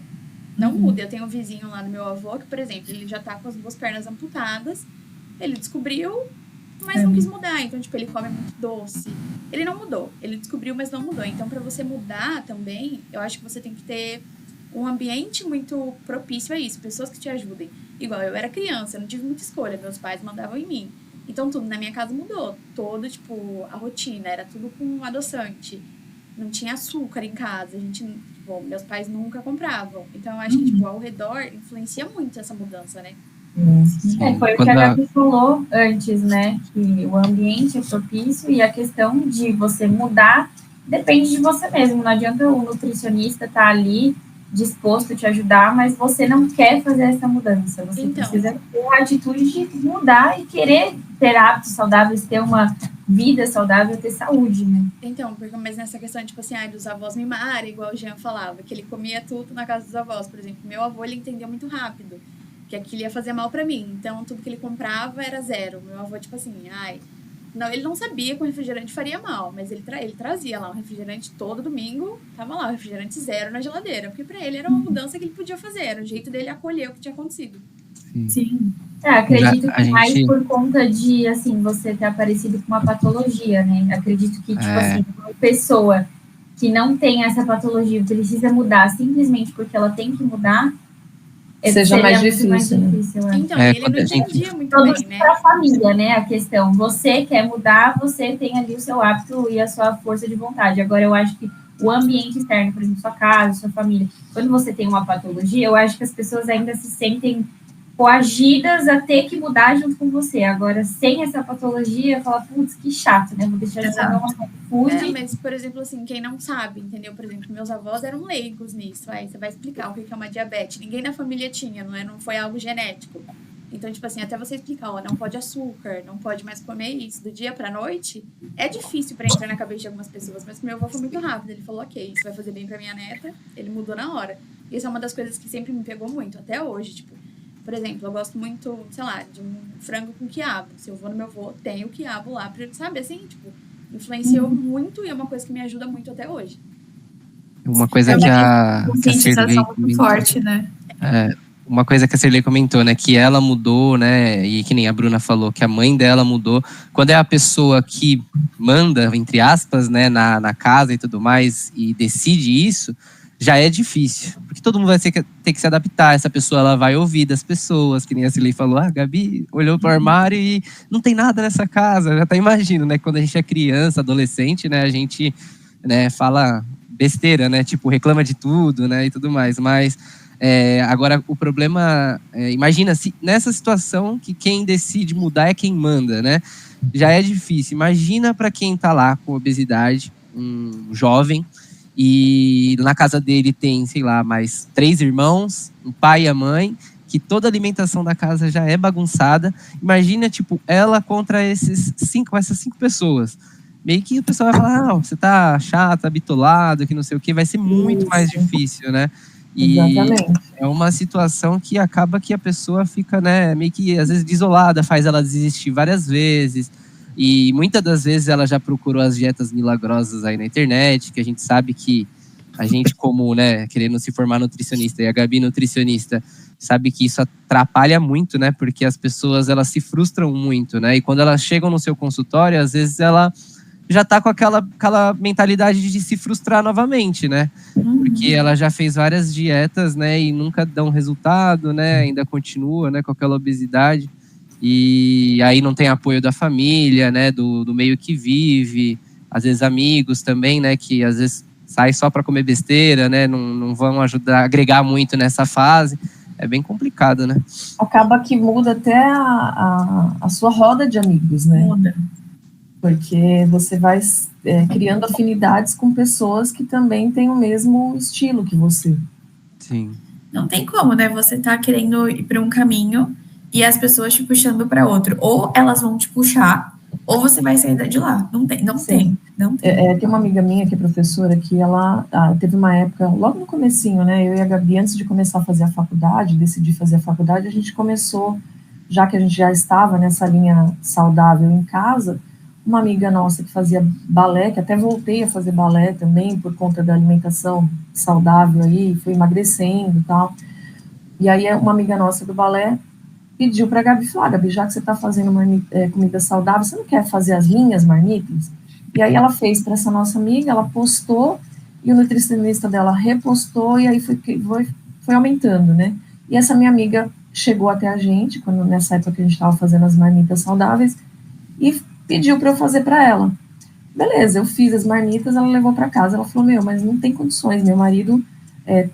Não muda. Eu tenho um vizinho lá no meu avô que, por exemplo, ele já tá com as 2 pernas amputadas. Ele descobriu, mas não quis mudar. Então, tipo, ele come muito doce. Ele não mudou. Ele descobriu, mas não mudou. Então, para você mudar também, eu acho que você tem que ter um ambiente muito propício a isso. Pessoas que te ajudem. Igual, eu era criança, eu não tive muita escolha. Meus pais mandavam em mim. Então, tudo na minha casa mudou. Todo, tipo, a rotina. Era tudo com adoçante. Não tinha açúcar em casa. Meus pais nunca compravam. Então, eu acho que, tipo, ao redor influencia muito essa mudança, né? Foi o que a Gabi falou antes, né? Que o ambiente é propício e a questão de você mudar depende de você mesmo. Não adianta o nutricionista estar ali disposto a te ajudar, mas você não quer fazer essa mudança. Você precisa ter a atitude de mudar e querer ter hábitos saudáveis, ter uma vida saudável, ter saúde, né? Então, mas nessa questão, tipo assim, dos avós mimarem, igual o Jean falava, que ele comia tudo na casa dos avós, por exemplo. Meu avô, ele entendeu muito rápido que aquilo ia fazer mal pra mim. Então, tudo que ele comprava era 0. Meu avô, tipo assim, não, ele não sabia que o refrigerante faria mal, mas ele trazia lá um refrigerante todo domingo, tava lá, o refrigerante 0 na geladeira, porque pra ele era uma mudança que ele podia fazer, era o jeito dele acolher o que tinha acontecido. Sim. Acredito que mais por conta de, assim, você ter aparecido com uma patologia, né? Acredito que, tipo assim, uma pessoa que não tem essa patologia precisa mudar simplesmente porque ela tem que mudar, seja mais difícil, né? Então, ele não entendia muito bem, né? Para a família, né? A questão, você quer mudar, você tem ali o seu hábito e a sua força de vontade. Agora, eu acho que o ambiente externo, por exemplo, sua casa, sua família, quando você tem uma patologia, eu acho que as pessoas ainda se sentem coagidas a ter que mudar junto com você. Agora, sem essa patologia, fala, putz, que chato, né? Vou deixar de comer uma food. Mas, por exemplo, assim, quem não sabe, entendeu? Por exemplo, meus avós eram leigos nisso. Você vai explicar o que é uma diabetes. Ninguém na família tinha, não foi algo genético. Então, tipo assim, até você explicar, não pode açúcar, não pode mais comer isso do dia pra noite, é difícil pra entrar na cabeça de algumas pessoas. Mas meu avô foi muito rápido. Ele falou, ok, isso vai fazer bem pra minha neta. Ele mudou na hora. Isso é uma das coisas que sempre me pegou muito, até hoje, tipo. Por exemplo, eu gosto muito, sei lá, de um frango com quiabo. Se eu vou no meu avô, tem o quiabo lá, sabe? Assim, tipo, influenciou muito e é uma coisa que me ajuda muito até hoje. Uma coisa que a Cirlei muito forte, né? Uma coisa que a Cirlei comentou, né? Que ela mudou, né? E que nem a Bruna falou, que a mãe dela mudou. Quando é a pessoa que manda, entre aspas, né? Na casa e tudo mais, e decide isso, já é difícil, porque todo mundo vai ter que se adaptar. Essa pessoa, ela vai ouvir das pessoas, que nem a Cirlei falou, a Gabi olhou pro armário e não tem nada nessa casa. Eu já até imagino, né, quando a gente é criança, adolescente, né, a gente, né, fala besteira, né, tipo, reclama de tudo, né, e tudo mais, mas agora o problema, imagina se nessa situação que quem decide mudar é quem manda, né, já é difícil. Imagina para quem tá lá com obesidade, um jovem, e na casa dele tem, sei lá, mais 3 irmãos, o pai e a mãe, que toda a alimentação da casa já é bagunçada. Imagina, tipo, ela contra essas 5 pessoas. Meio que o pessoal vai falar, não, você tá chato, bitolado, que não sei o quê, vai ser muito mais difícil, né? E exatamente. É uma situação que acaba que a pessoa fica, né, meio que às vezes desolada, faz ela desistir várias vezes. E muitas das vezes ela já procurou as dietas milagrosas aí na internet, que a gente sabe que a gente, como, né, querendo se formar nutricionista, e a Gabi nutricionista, sabe que isso atrapalha muito, né, porque as pessoas, elas se frustram muito, né, e quando elas chegam no seu consultório, às vezes ela já tá com aquela mentalidade de se frustrar novamente, né, porque ela já fez várias dietas, né, e nunca dão resultado, né, ainda continua, né, com aquela obesidade. E aí não tem apoio da família, né, do meio que vive, às vezes amigos também, né, que às vezes sai só para comer besteira, né, não vão ajudar a agregar muito nessa fase. É bem complicado, né? Acaba que muda até a sua roda de amigos, né? Muda. Porque você vai criando afinidades com pessoas que também têm o mesmo estilo que você. Sim. Não tem como, né? Você tá querendo ir para um caminho e as pessoas te puxando para outro. Ou elas vão te puxar, ou você vai sair de lá. Não tem. Não tem. Tem uma amiga minha que é professora que ela teve uma época, logo no comecinho, né, eu e a Gabi, antes de começar a fazer a faculdade, decidir fazer a faculdade, a gente começou, já que a gente já estava nessa linha saudável em casa, uma amiga nossa que fazia balé, que até voltei a fazer balé também, por conta da alimentação saudável aí, fui emagrecendo e tal, e aí uma amiga nossa do balé pediu para a Gabi, falou, Gabi, já que você está fazendo comida saudável, você não quer fazer as minhas marmitas? E aí ela fez para essa nossa amiga, ela postou, e o nutricionista dela repostou, e aí foi aumentando, né? E essa minha amiga chegou até a gente, nessa época que a gente estava fazendo as marmitas saudáveis, e pediu para eu fazer para ela. Beleza, eu fiz as marmitas, ela levou para casa, ela falou, mas não tem condições, meu marido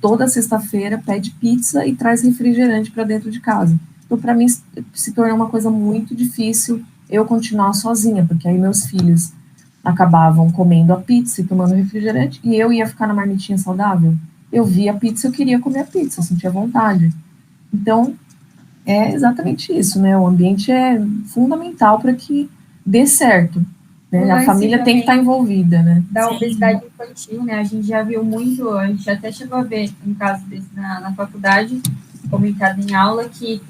toda sexta-feira pede pizza e traz refrigerante para dentro de casa. Então, para mim, se tornou uma coisa muito difícil eu continuar sozinha, porque aí meus filhos acabavam comendo a pizza e tomando refrigerante, e eu ia ficar na marmitinha saudável. Eu via a pizza, eu queria comer a pizza, eu sentia vontade. Então, é exatamente isso, né? O ambiente é fundamental para que dê certo, né? A família tem que estar envolvida, né? Da obesidade infantil, né? A gente já viu muito, a gente até chegou a ver um caso desse na faculdade, comentado em aula, que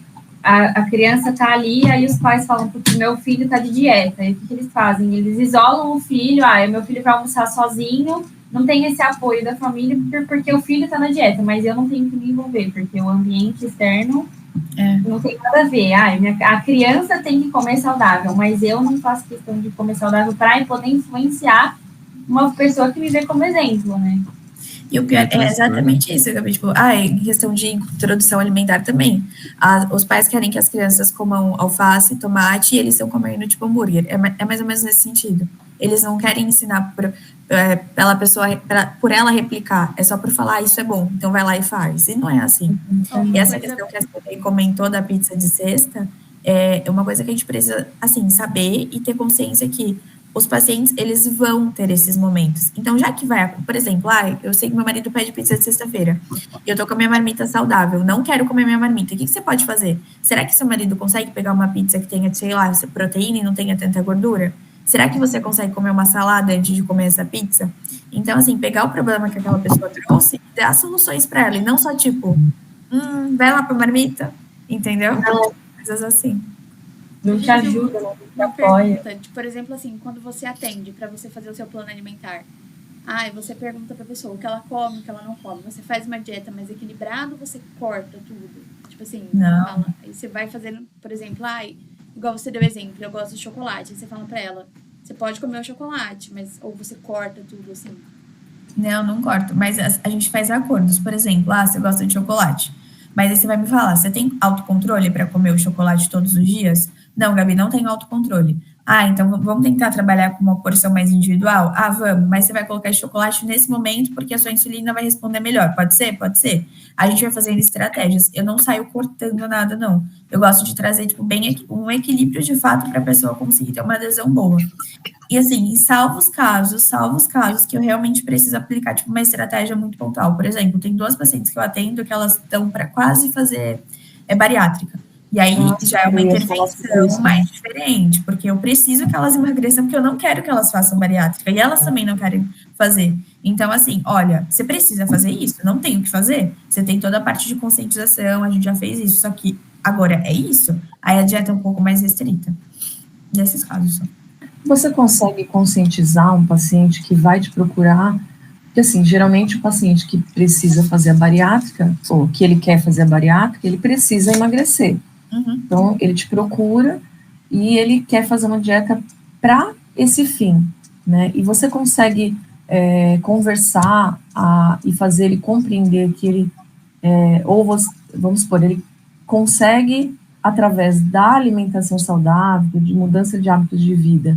a criança tá ali, aí os pais falam, porque meu filho tá de dieta, e o que eles fazem? Eles isolam o filho, meu filho vai almoçar sozinho, não tem esse apoio da família, porque o filho tá na dieta, mas eu não tenho que me envolver, porque o ambiente externo não tem nada a ver. A criança tem que comer saudável, mas eu não faço questão de comer saudável para poder influenciar uma pessoa que me vê como exemplo, né? E o pior é exatamente isso, Gabi, tipo, em questão de introdução alimentar também. Os pais querem que as crianças comam alface, tomate, e eles estão comendo, tipo, hambúrguer. É mais ou menos nesse sentido. Eles não querem ensinar pela pessoa, por ela replicar. É só por falar, isso é bom, então vai lá e faz. E não é assim. E essa questão que a Sofia comentou da pizza de sexta, é uma coisa que a gente precisa, assim, saber e ter consciência que os pacientes, eles vão ter esses momentos. Então, já que vai, por exemplo, eu sei que meu marido pede pizza de sexta-feira, e eu tô com a minha marmita saudável, não quero comer minha marmita, o que você pode fazer? Será que seu marido consegue pegar uma pizza que tenha, sei lá, proteína e não tenha tanta gordura? Será que você consegue comer uma salada antes de comer essa pizza? Então, assim, pegar o problema que aquela pessoa trouxe e dar soluções para ela, e não só tipo, vai lá pra marmita, entendeu? Não. Coisas assim. Não te ajuda, não te apoia. Por exemplo, assim, quando você atende para você fazer o seu plano alimentar, você pergunta pra pessoa o que ela come, o que ela não come. Você faz uma dieta mais equilibrada ou você corta tudo? Tipo assim, não. Aí você vai fazendo, por exemplo, igual você deu exemplo, eu gosto de chocolate. Aí você fala pra ela, você pode comer o chocolate, ou você corta tudo, assim. Não corto, mas a gente faz acordos. Por exemplo, você gosta de chocolate, mas aí você vai me falar, você tem autocontrole para comer o chocolate todos os dias? Não, Gabi, não tenho autocontrole. Então vamos tentar trabalhar com uma porção mais individual? Vamos, mas você vai colocar chocolate nesse momento porque a sua insulina vai responder melhor. Pode ser? Pode ser. A gente vai fazendo estratégias. Eu não saio cortando nada, não. Eu gosto de trazer, tipo, bem um equilíbrio de fato para a pessoa conseguir ter uma adesão boa. E assim, salvo os casos que eu realmente preciso aplicar, tipo, uma estratégia muito pontual. Por exemplo, tem 2 pacientes que eu atendo que elas estão para quase fazer bariátrica. E aí já é uma intervenção mais diferente, porque eu preciso que elas emagreçam, porque eu não quero que elas façam bariátrica, e elas também não querem fazer. Então, assim, olha, você precisa fazer isso, não tem o que fazer. Você tem toda a parte de conscientização, a gente já fez isso, só que agora é isso. Aí a dieta é um pouco mais restrita. Nesses casos só. Você consegue conscientizar um paciente que vai te procurar? Porque, assim, geralmente o paciente que precisa fazer a bariátrica, ou que ele quer fazer a bariátrica, ele precisa emagrecer. Então, ele te procura e ele quer fazer uma dieta para esse fim, né? E você consegue conversar e fazer ele compreender que ele, vamos supor, ele consegue, através da alimentação saudável, de mudança de hábitos de vida,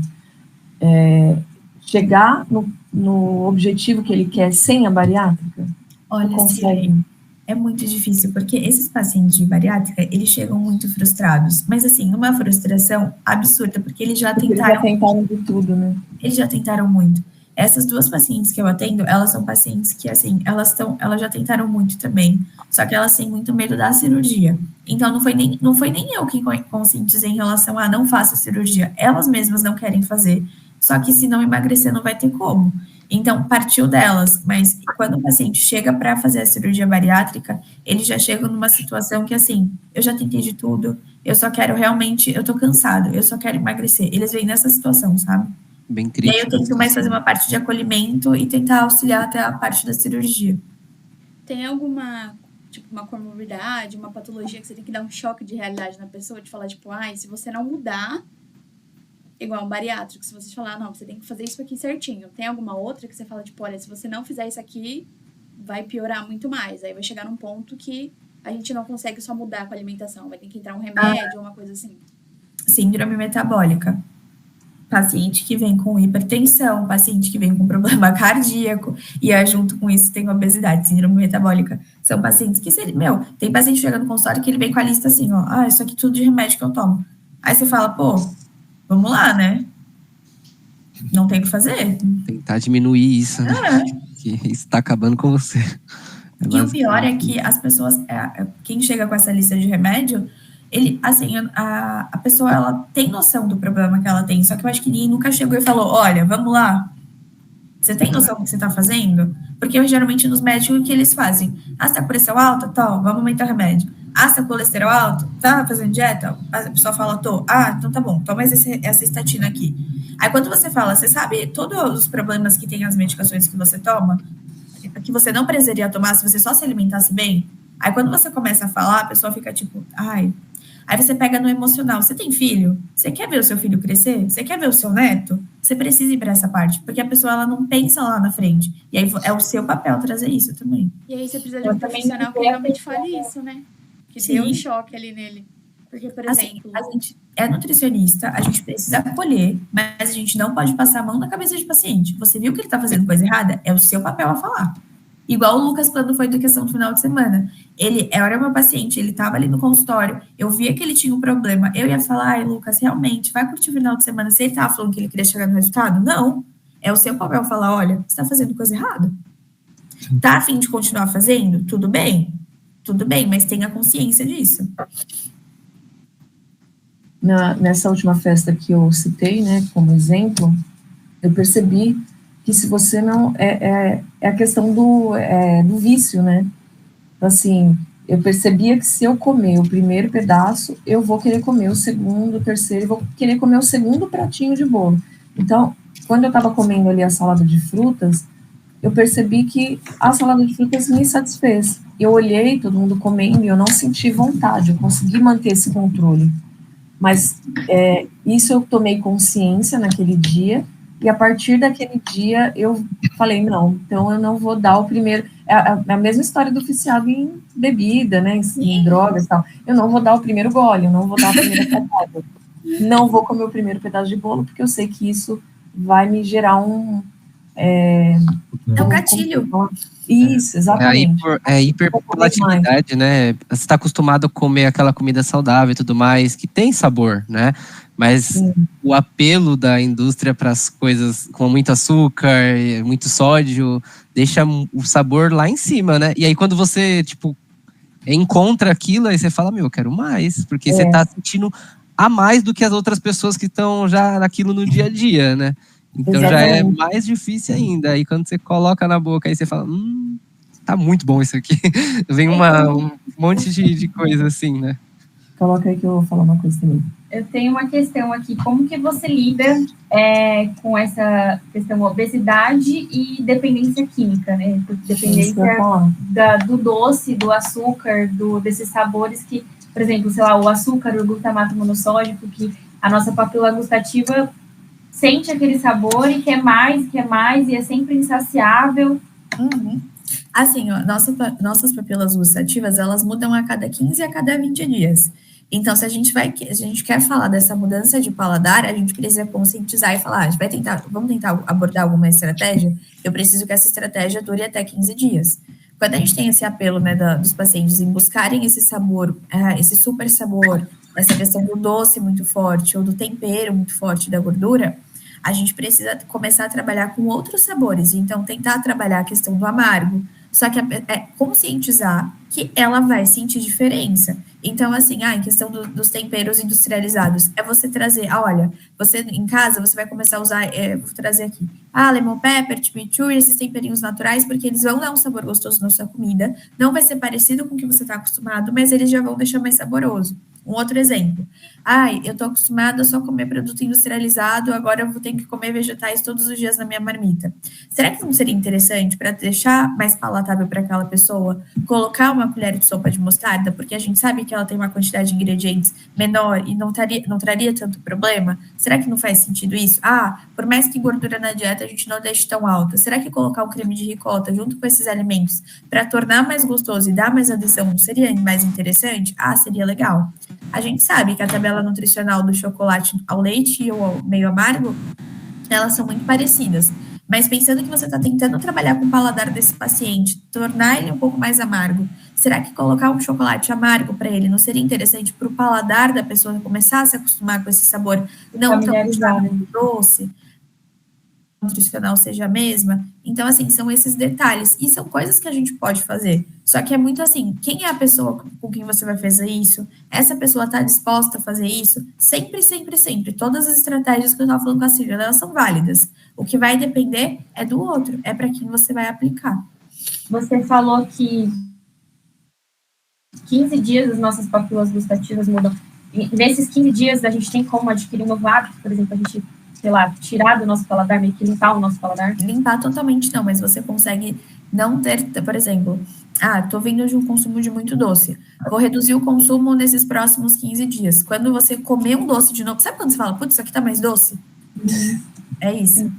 chegar no objetivo que ele quer sem a bariátrica? Olha, consegue? É muito difícil, porque esses pacientes de bariátrica, eles chegam muito frustrados, mas assim, uma frustração absurda, porque eles já tentaram de tudo, né? Eles já tentaram muito. Essas 2 pacientes que eu atendo, elas são pacientes que, assim, elas já tentaram muito também, só que elas têm muito medo da cirurgia. Então, não foi nem eu que conscientizei em relação a não faça cirurgia. Elas mesmas não querem fazer. só que se não emagrecer não vai ter como. Então, partiu delas, mas quando o paciente chega para fazer a cirurgia bariátrica, ele já chega numa situação que, assim, eu já tentei de tudo, eu só quero realmente, eu tô cansado, eu só quero emagrecer. Eles vêm nessa situação, sabe? Bem E aí eu crítico. tento mais fazer uma parte de acolhimento e tentar auxiliar até a parte da cirurgia. Tem alguma, tipo, uma comorbidade, uma patologia que você tem que dar um choque de realidade na pessoa, de falar, tipo, ai, se você não mudar, igual um bariátrico, se você falar, não, você tem que fazer isso aqui certinho. Tem alguma outra que você fala, tipo, olha, se você não fizer isso aqui, vai piorar muito mais. Aí vai chegar num ponto que a gente não consegue só mudar com a alimentação, vai ter que entrar um remédio ou uma coisa assim. Síndrome metabólica. Paciente que vem com hipertensão, paciente que vem com problema cardíaco, e aí, junto com isso tem obesidade, síndrome metabólica. São pacientes que, tem paciente chegando no consultório que ele vem com a lista assim, ó, isso aqui tudo de remédio que eu tomo. Aí você fala, pô, vamos lá, né? Não tem o que fazer. Tentar diminuir isso, né? Que isso tá acabando com você. E o pior é que as pessoas, quem chega com essa lista de remédio, ele, assim, a pessoa, ela tem noção do problema que ela tem, só que eu acho que ninguém nunca chegou e falou, olha, vamos lá, você tem noção do que você tá fazendo? Porque geralmente nos médicos, o que eles fazem? Ah, você tá com pressão alta? Tá, vamos aumentar o remédio. Ah, você tá com colesterol alto? Tá fazendo dieta? A pessoa fala, tô. Ah, então tá bom, toma essa estatina aqui. Aí quando você fala, você sabe todos os problemas que tem as medicações que você toma, que você não precisaria tomar se você só se alimentasse bem? Aí quando você começa a falar, a pessoa fica tipo, ai... Aí você pega no emocional. Você tem filho? Você quer ver o seu filho crescer? Você quer ver o seu neto? Você precisa ir para essa parte, porque a pessoa, ela não pensa lá na frente. E aí é o seu papel trazer isso também. E aí você precisa de um profissional que realmente fale isso, né? Que dê um choque ali nele. Porque, por exemplo... A gente é nutricionista, a gente precisa acolher, mas a gente não pode passar a mão na cabeça de paciente. Você viu que ele está fazendo coisa errada? É o seu papel a falar. Igual o Lucas, quando foi da questão do final de semana. Ele era meu paciente, ele estava ali no consultório, eu via que ele tinha um problema. Eu ia falar, ai, Lucas, realmente, vai curtir o final de semana. Se ele estava falando que ele queria chegar no resultado? Não. É o seu papel falar, olha, você está fazendo coisa errada. Tá a fim de continuar fazendo? Tudo bem, mas tenha consciência disso. Nessa última festa que eu citei, né, como exemplo, eu percebi que se você não... É a questão do vício, né? Assim, eu percebia que se eu comer o primeiro pedaço, eu vou querer comer o segundo, o terceiro, vou querer comer o segundo pratinho de bolo. Então, quando eu estava comendo ali a salada de frutas, eu percebi que a salada de frutas me satisfez. Eu olhei todo mundo comendo e eu não senti vontade, eu consegui manter esse controle. Mas isso eu tomei consciência naquele dia, e a partir daquele dia eu falei, não, então eu não vou dar o primeiro... É a mesma história do viciado em bebida, né, em drogas e tal. Eu não vou dar o primeiro gole, eu não vou dar a primeira pedaço. Não vou comer o primeiro pedaço de bolo, porque eu sei que isso vai me gerar um gatilho. Isso, exatamente. É hiperpalatabilidade, né? Você está acostumado a comer aquela comida saudável e tudo mais, que tem sabor, né? Mas o apelo da indústria para as coisas com muito açúcar, muito sódio, deixa o sabor lá em cima, né? E aí quando você, tipo, encontra aquilo, aí você fala, eu quero mais, porque você tá sentindo a mais do que as outras pessoas que estão já naquilo no dia a dia, né? Então já é mais difícil ainda. Aí quando você coloca na boca, aí você fala, tá muito bom isso aqui. Vem um monte de coisa assim, né? Coloca aí que eu vou falar uma coisa também. Eu tenho uma questão aqui, como que você lida com essa questão obesidade e dependência química, né? Dependência do doce, do açúcar, desses sabores que, por exemplo, sei lá, o açúcar, o glutamato monossódico, que a nossa papila gustativa sente aquele sabor e quer mais, e é sempre insaciável. Assim, ó, nossas papilas gustativas, elas mudam a cada 15 a cada 20 dias. Então, se a gente quer falar dessa mudança de paladar, a gente precisa conscientizar e falar, vamos tentar abordar alguma estratégia? Eu preciso que essa estratégia dure até 15 dias. Quando a gente tem esse apelo, né, dos pacientes em buscarem esse sabor, esse super sabor, essa questão do doce muito forte, ou do tempero muito forte da gordura, a gente precisa começar a trabalhar com outros sabores. Então, tentar trabalhar a questão do amargo, só que é conscientizar que ela vai sentir diferença. Então, assim, em questão dos temperos industrializados, é você trazer, olha, você em casa, você vai começar a usar, vou trazer aqui, lemon pepper, chimichurri, esses temperinhos naturais, porque eles vão dar um sabor gostoso na sua comida, não vai ser parecido com o que você está acostumado, mas eles já vão deixar mais saboroso. Um outro exemplo, eu tô acostumada a só comer produto industrializado, agora eu vou ter que comer vegetais todos os dias na minha marmita. Será que não seria interessante, para deixar mais palatável para aquela pessoa, colocar uma colher de sopa de mostarda, porque a gente sabe que ela tem uma quantidade de ingredientes menor e não traria tanto problema? Será que não faz sentido isso? Por mais que gordura na dieta a gente não deixe tão alta, será que colocar um creme de ricota junto com esses alimentos para tornar mais gostoso e dar mais adesão não seria mais interessante? Seria legal. A gente sabe que a tabela nutricional do chocolate ao leite e ao meio amargo, elas são muito parecidas. Mas pensando que você está tentando trabalhar com o paladar desse paciente, tornar ele um pouco mais amargo, será que colocar um chocolate amargo para ele não seria interessante para o paladar da pessoa começar a se acostumar com esse sabor não tão doce? Nutricional seja a mesma. Então, assim, são esses detalhes. E são coisas que a gente pode fazer. Só que é muito assim, quem é a pessoa com quem você vai fazer isso? Essa pessoa está disposta a fazer isso? Sempre, sempre, sempre. Todas as estratégias que eu estava falando com a Silvia, elas são válidas. O que vai depender é do outro, é para quem você vai aplicar. Você falou que 15 dias as nossas papilas gustativas mudam. E nesses 15 dias a gente tem como adquirir um novo hábito, por exemplo, a gente tirar do nosso paladar, meio que limpar o nosso paladar? Limpar totalmente não, mas você consegue não ter, por exemplo, tô vindo de um consumo de muito doce, vou reduzir o consumo nesses próximos 15 dias. Quando você comer um doce de novo, sabe quando você fala, putz, isso aqui tá mais doce? É isso.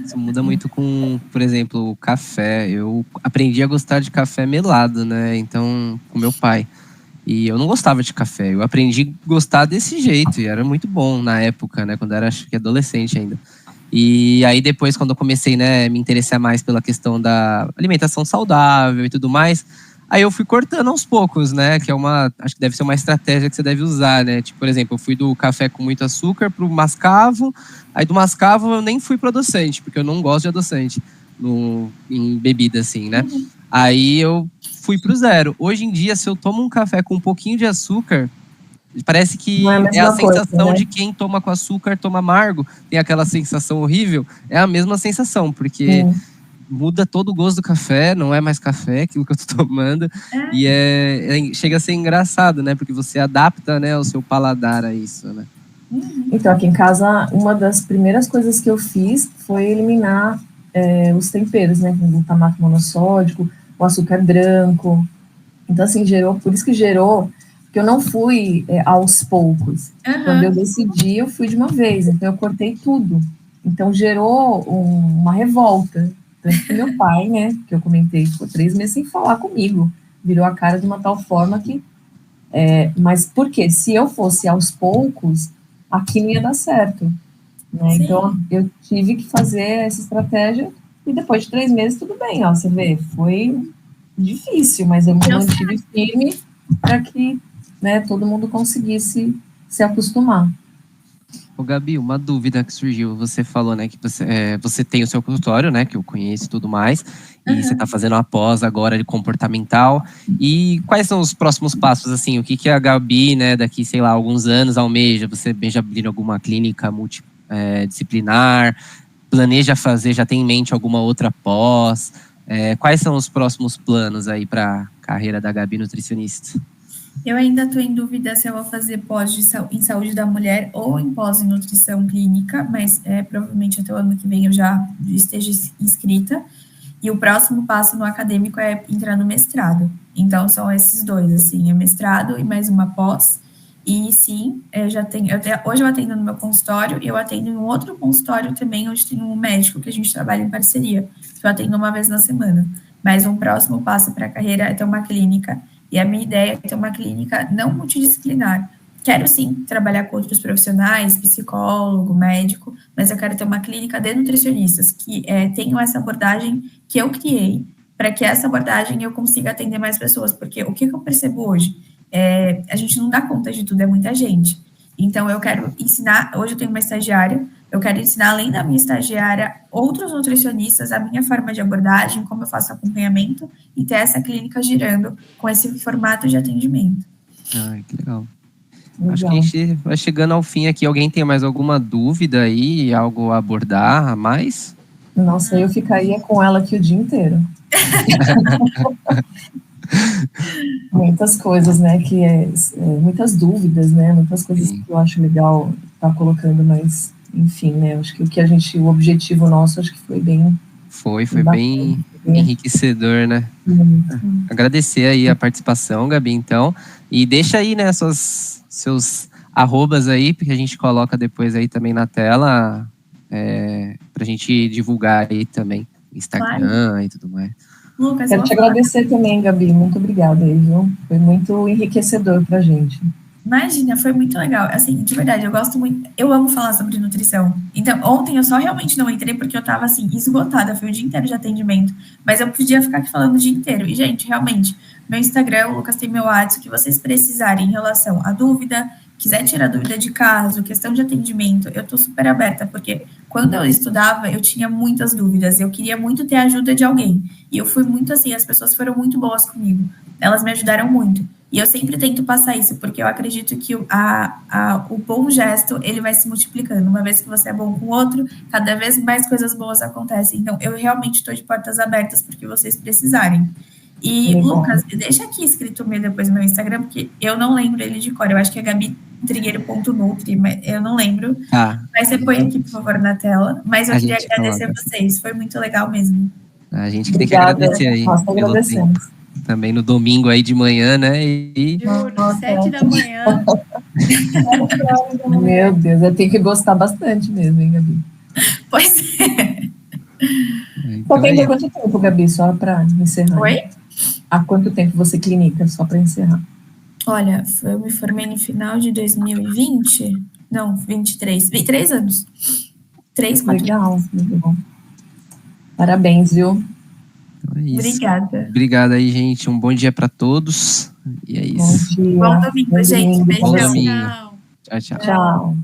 Isso muda muito com, por exemplo, o café. Eu aprendi a gostar de café melado, né? Então, com meu pai. E eu não gostava de café, eu aprendi a gostar desse jeito, e era muito bom na época, né, quando eu era, acho que adolescente ainda. E aí depois, quando eu comecei, né, me interessar mais pela questão da alimentação saudável e tudo mais, aí eu fui cortando aos poucos, né, que é acho que deve ser uma estratégia que você deve usar, né, tipo, por exemplo, eu fui do café com muito açúcar pro mascavo, aí do mascavo eu nem fui pro adoçante, porque eu não gosto de adoçante em bebida, assim, né. Aí eu fui pro zero. Hoje em dia, se eu tomo um café com um pouquinho de açúcar, parece que é a sensação de quem toma com açúcar, toma amargo, tem aquela sensação horrível, é a mesma sensação, porque muda todo o gosto do café, não é mais café, aquilo que eu tô tomando, e chega a ser engraçado, né, porque você adapta, né, o seu paladar a isso, né. Então, aqui em casa, uma das primeiras coisas que eu fiz foi eliminar os temperos, né, com glutamato monossódico, o açúcar branco. Então, assim, por isso que gerou, que eu não fui aos poucos. Quando eu decidi, eu fui de uma vez, então eu cortei tudo. Então, gerou uma revolta. Tanto que meu pai, né, que eu comentei, ficou 3 meses sem falar comigo. Virou a cara de uma tal forma que... mas por quê? Se eu fosse aos poucos, aqui não ia dar certo. Né? Então, eu tive que fazer essa estratégia e depois de 3 meses, tudo bem, ó, você vê, foi difícil, mas eu me mantive firme para que, né, todo mundo conseguisse se acostumar. Ô, Gabi, uma dúvida que surgiu, você falou, né, que você tem o seu consultório, né, que eu conheço e tudo mais, e você está fazendo uma pós agora de comportamental, e quais são os próximos passos, assim, o que a Gabi, né, daqui, sei lá, alguns anos almeja? Você já abriu alguma clínica multidisciplinar, planeja fazer, já tem em mente alguma outra pós? Quais são os próximos planos aí para a carreira da Gabi nutricionista? Eu ainda estou em dúvida se eu vou fazer pós em saúde da mulher ou em pós em nutrição clínica, mas provavelmente até o ano que vem eu já esteja inscrita. E o próximo passo no acadêmico é entrar no mestrado. Então, são esses dois, assim, mestrado e mais uma pós. E sim, hoje eu atendo no meu consultório e eu atendo em um outro consultório também, onde tem um médico que a gente trabalha em parceria, que eu atendo uma vez na semana. Mas um próximo passo para a carreira é ter uma clínica, e a minha ideia é ter uma clínica não multidisciplinar. Quero sim trabalhar com outros profissionais, psicólogo, médico, mas eu quero ter uma clínica de nutricionistas que tenham essa abordagem que eu criei, para que essa abordagem eu consiga atender mais pessoas, porque o que eu percebo hoje? A gente não dá conta de tudo, é muita gente. Então, eu quero ensinar, hoje eu tenho uma estagiária, eu quero ensinar, além da minha estagiária, outros nutricionistas, a minha forma de abordagem, como eu faço acompanhamento, e ter essa clínica girando com esse formato de atendimento. Ai, que legal. Acho que a Legal. gente vai chegando ao fim aqui. Alguém tem mais alguma dúvida aí? Algo a abordar a mais? Nossa, eu ficaria com ela aqui o dia inteiro. Muitas coisas, né, muitas dúvidas, né, muitas coisas Sim. que eu acho legal estar colocando, mas, enfim, né, acho que o objetivo nosso, acho que foi bem Foi bacana, bem né? enriquecedor, né? Muito. Agradecer aí a participação, Gabi, então. E deixa aí, né, seus arrobas aí, porque a gente coloca depois aí também na tela, pra gente divulgar aí também, Instagram e tudo mais. Lucas, Quero vou te falar. agradecer também, Gabi, muito obrigada aí, viu? Foi muito enriquecedor pra gente. Imagina, foi muito legal. Assim, de verdade, eu gosto muito. Eu amo falar sobre nutrição. Então, ontem eu só realmente não entrei porque eu tava, assim, esgotada. Foi o dia inteiro de atendimento. Mas eu podia ficar aqui falando o dia inteiro. E, gente, realmente, meu Instagram, o Lucas tem meu WhatsApp, o que vocês precisarem em relação à dúvida, quiser tirar dúvida de caso, questão de atendimento, eu tô super aberta, porque quando eu estudava, eu tinha muitas dúvidas. Eu queria muito ter a ajuda de alguém. E eu fui muito assim, as pessoas foram muito boas comigo. Elas me ajudaram muito. E eu sempre tento passar isso, porque eu acredito que o bom gesto, ele vai se multiplicando. Uma vez que você é bom com o outro, cada vez mais coisas boas acontecem. Então, eu realmente estou de portas abertas porque vocês precisarem. E, Legal. Lucas, deixa aqui escrito depois no meu Instagram, porque eu não lembro ele de cor. Eu acho que é gabitrigueiro.nutri, mas eu não lembro. Tá. Mas você põe aqui, por favor, na tela. Mas eu A queria gente agradecer coloca. vocês. Foi muito legal mesmo. A gente que tem que Obrigada, agradecer aí nós pelo agradecemos. tempo. Também no domingo aí de manhã, né? E Juro, Nossa, 7 da manhã. Meu Deus, eu tenho que gostar bastante mesmo, hein, Gabi? Pois é. então Só tem há quanto tempo, Gabi, só para encerrar? Oi? Há quanto tempo você clinica, só para encerrar? Olha, eu me formei no final de 2020. Não, 23. 23 anos. 3, 4 Legal, muito bom. Parabéns, viu? Então é isso. Obrigada. Obrigado aí, gente. Um bom dia para todos. E é Bom isso. dia. Bom domingo, gente. domingo pra Beijão. você. Domingo. Tchau. Tchau, tchau. Tchau.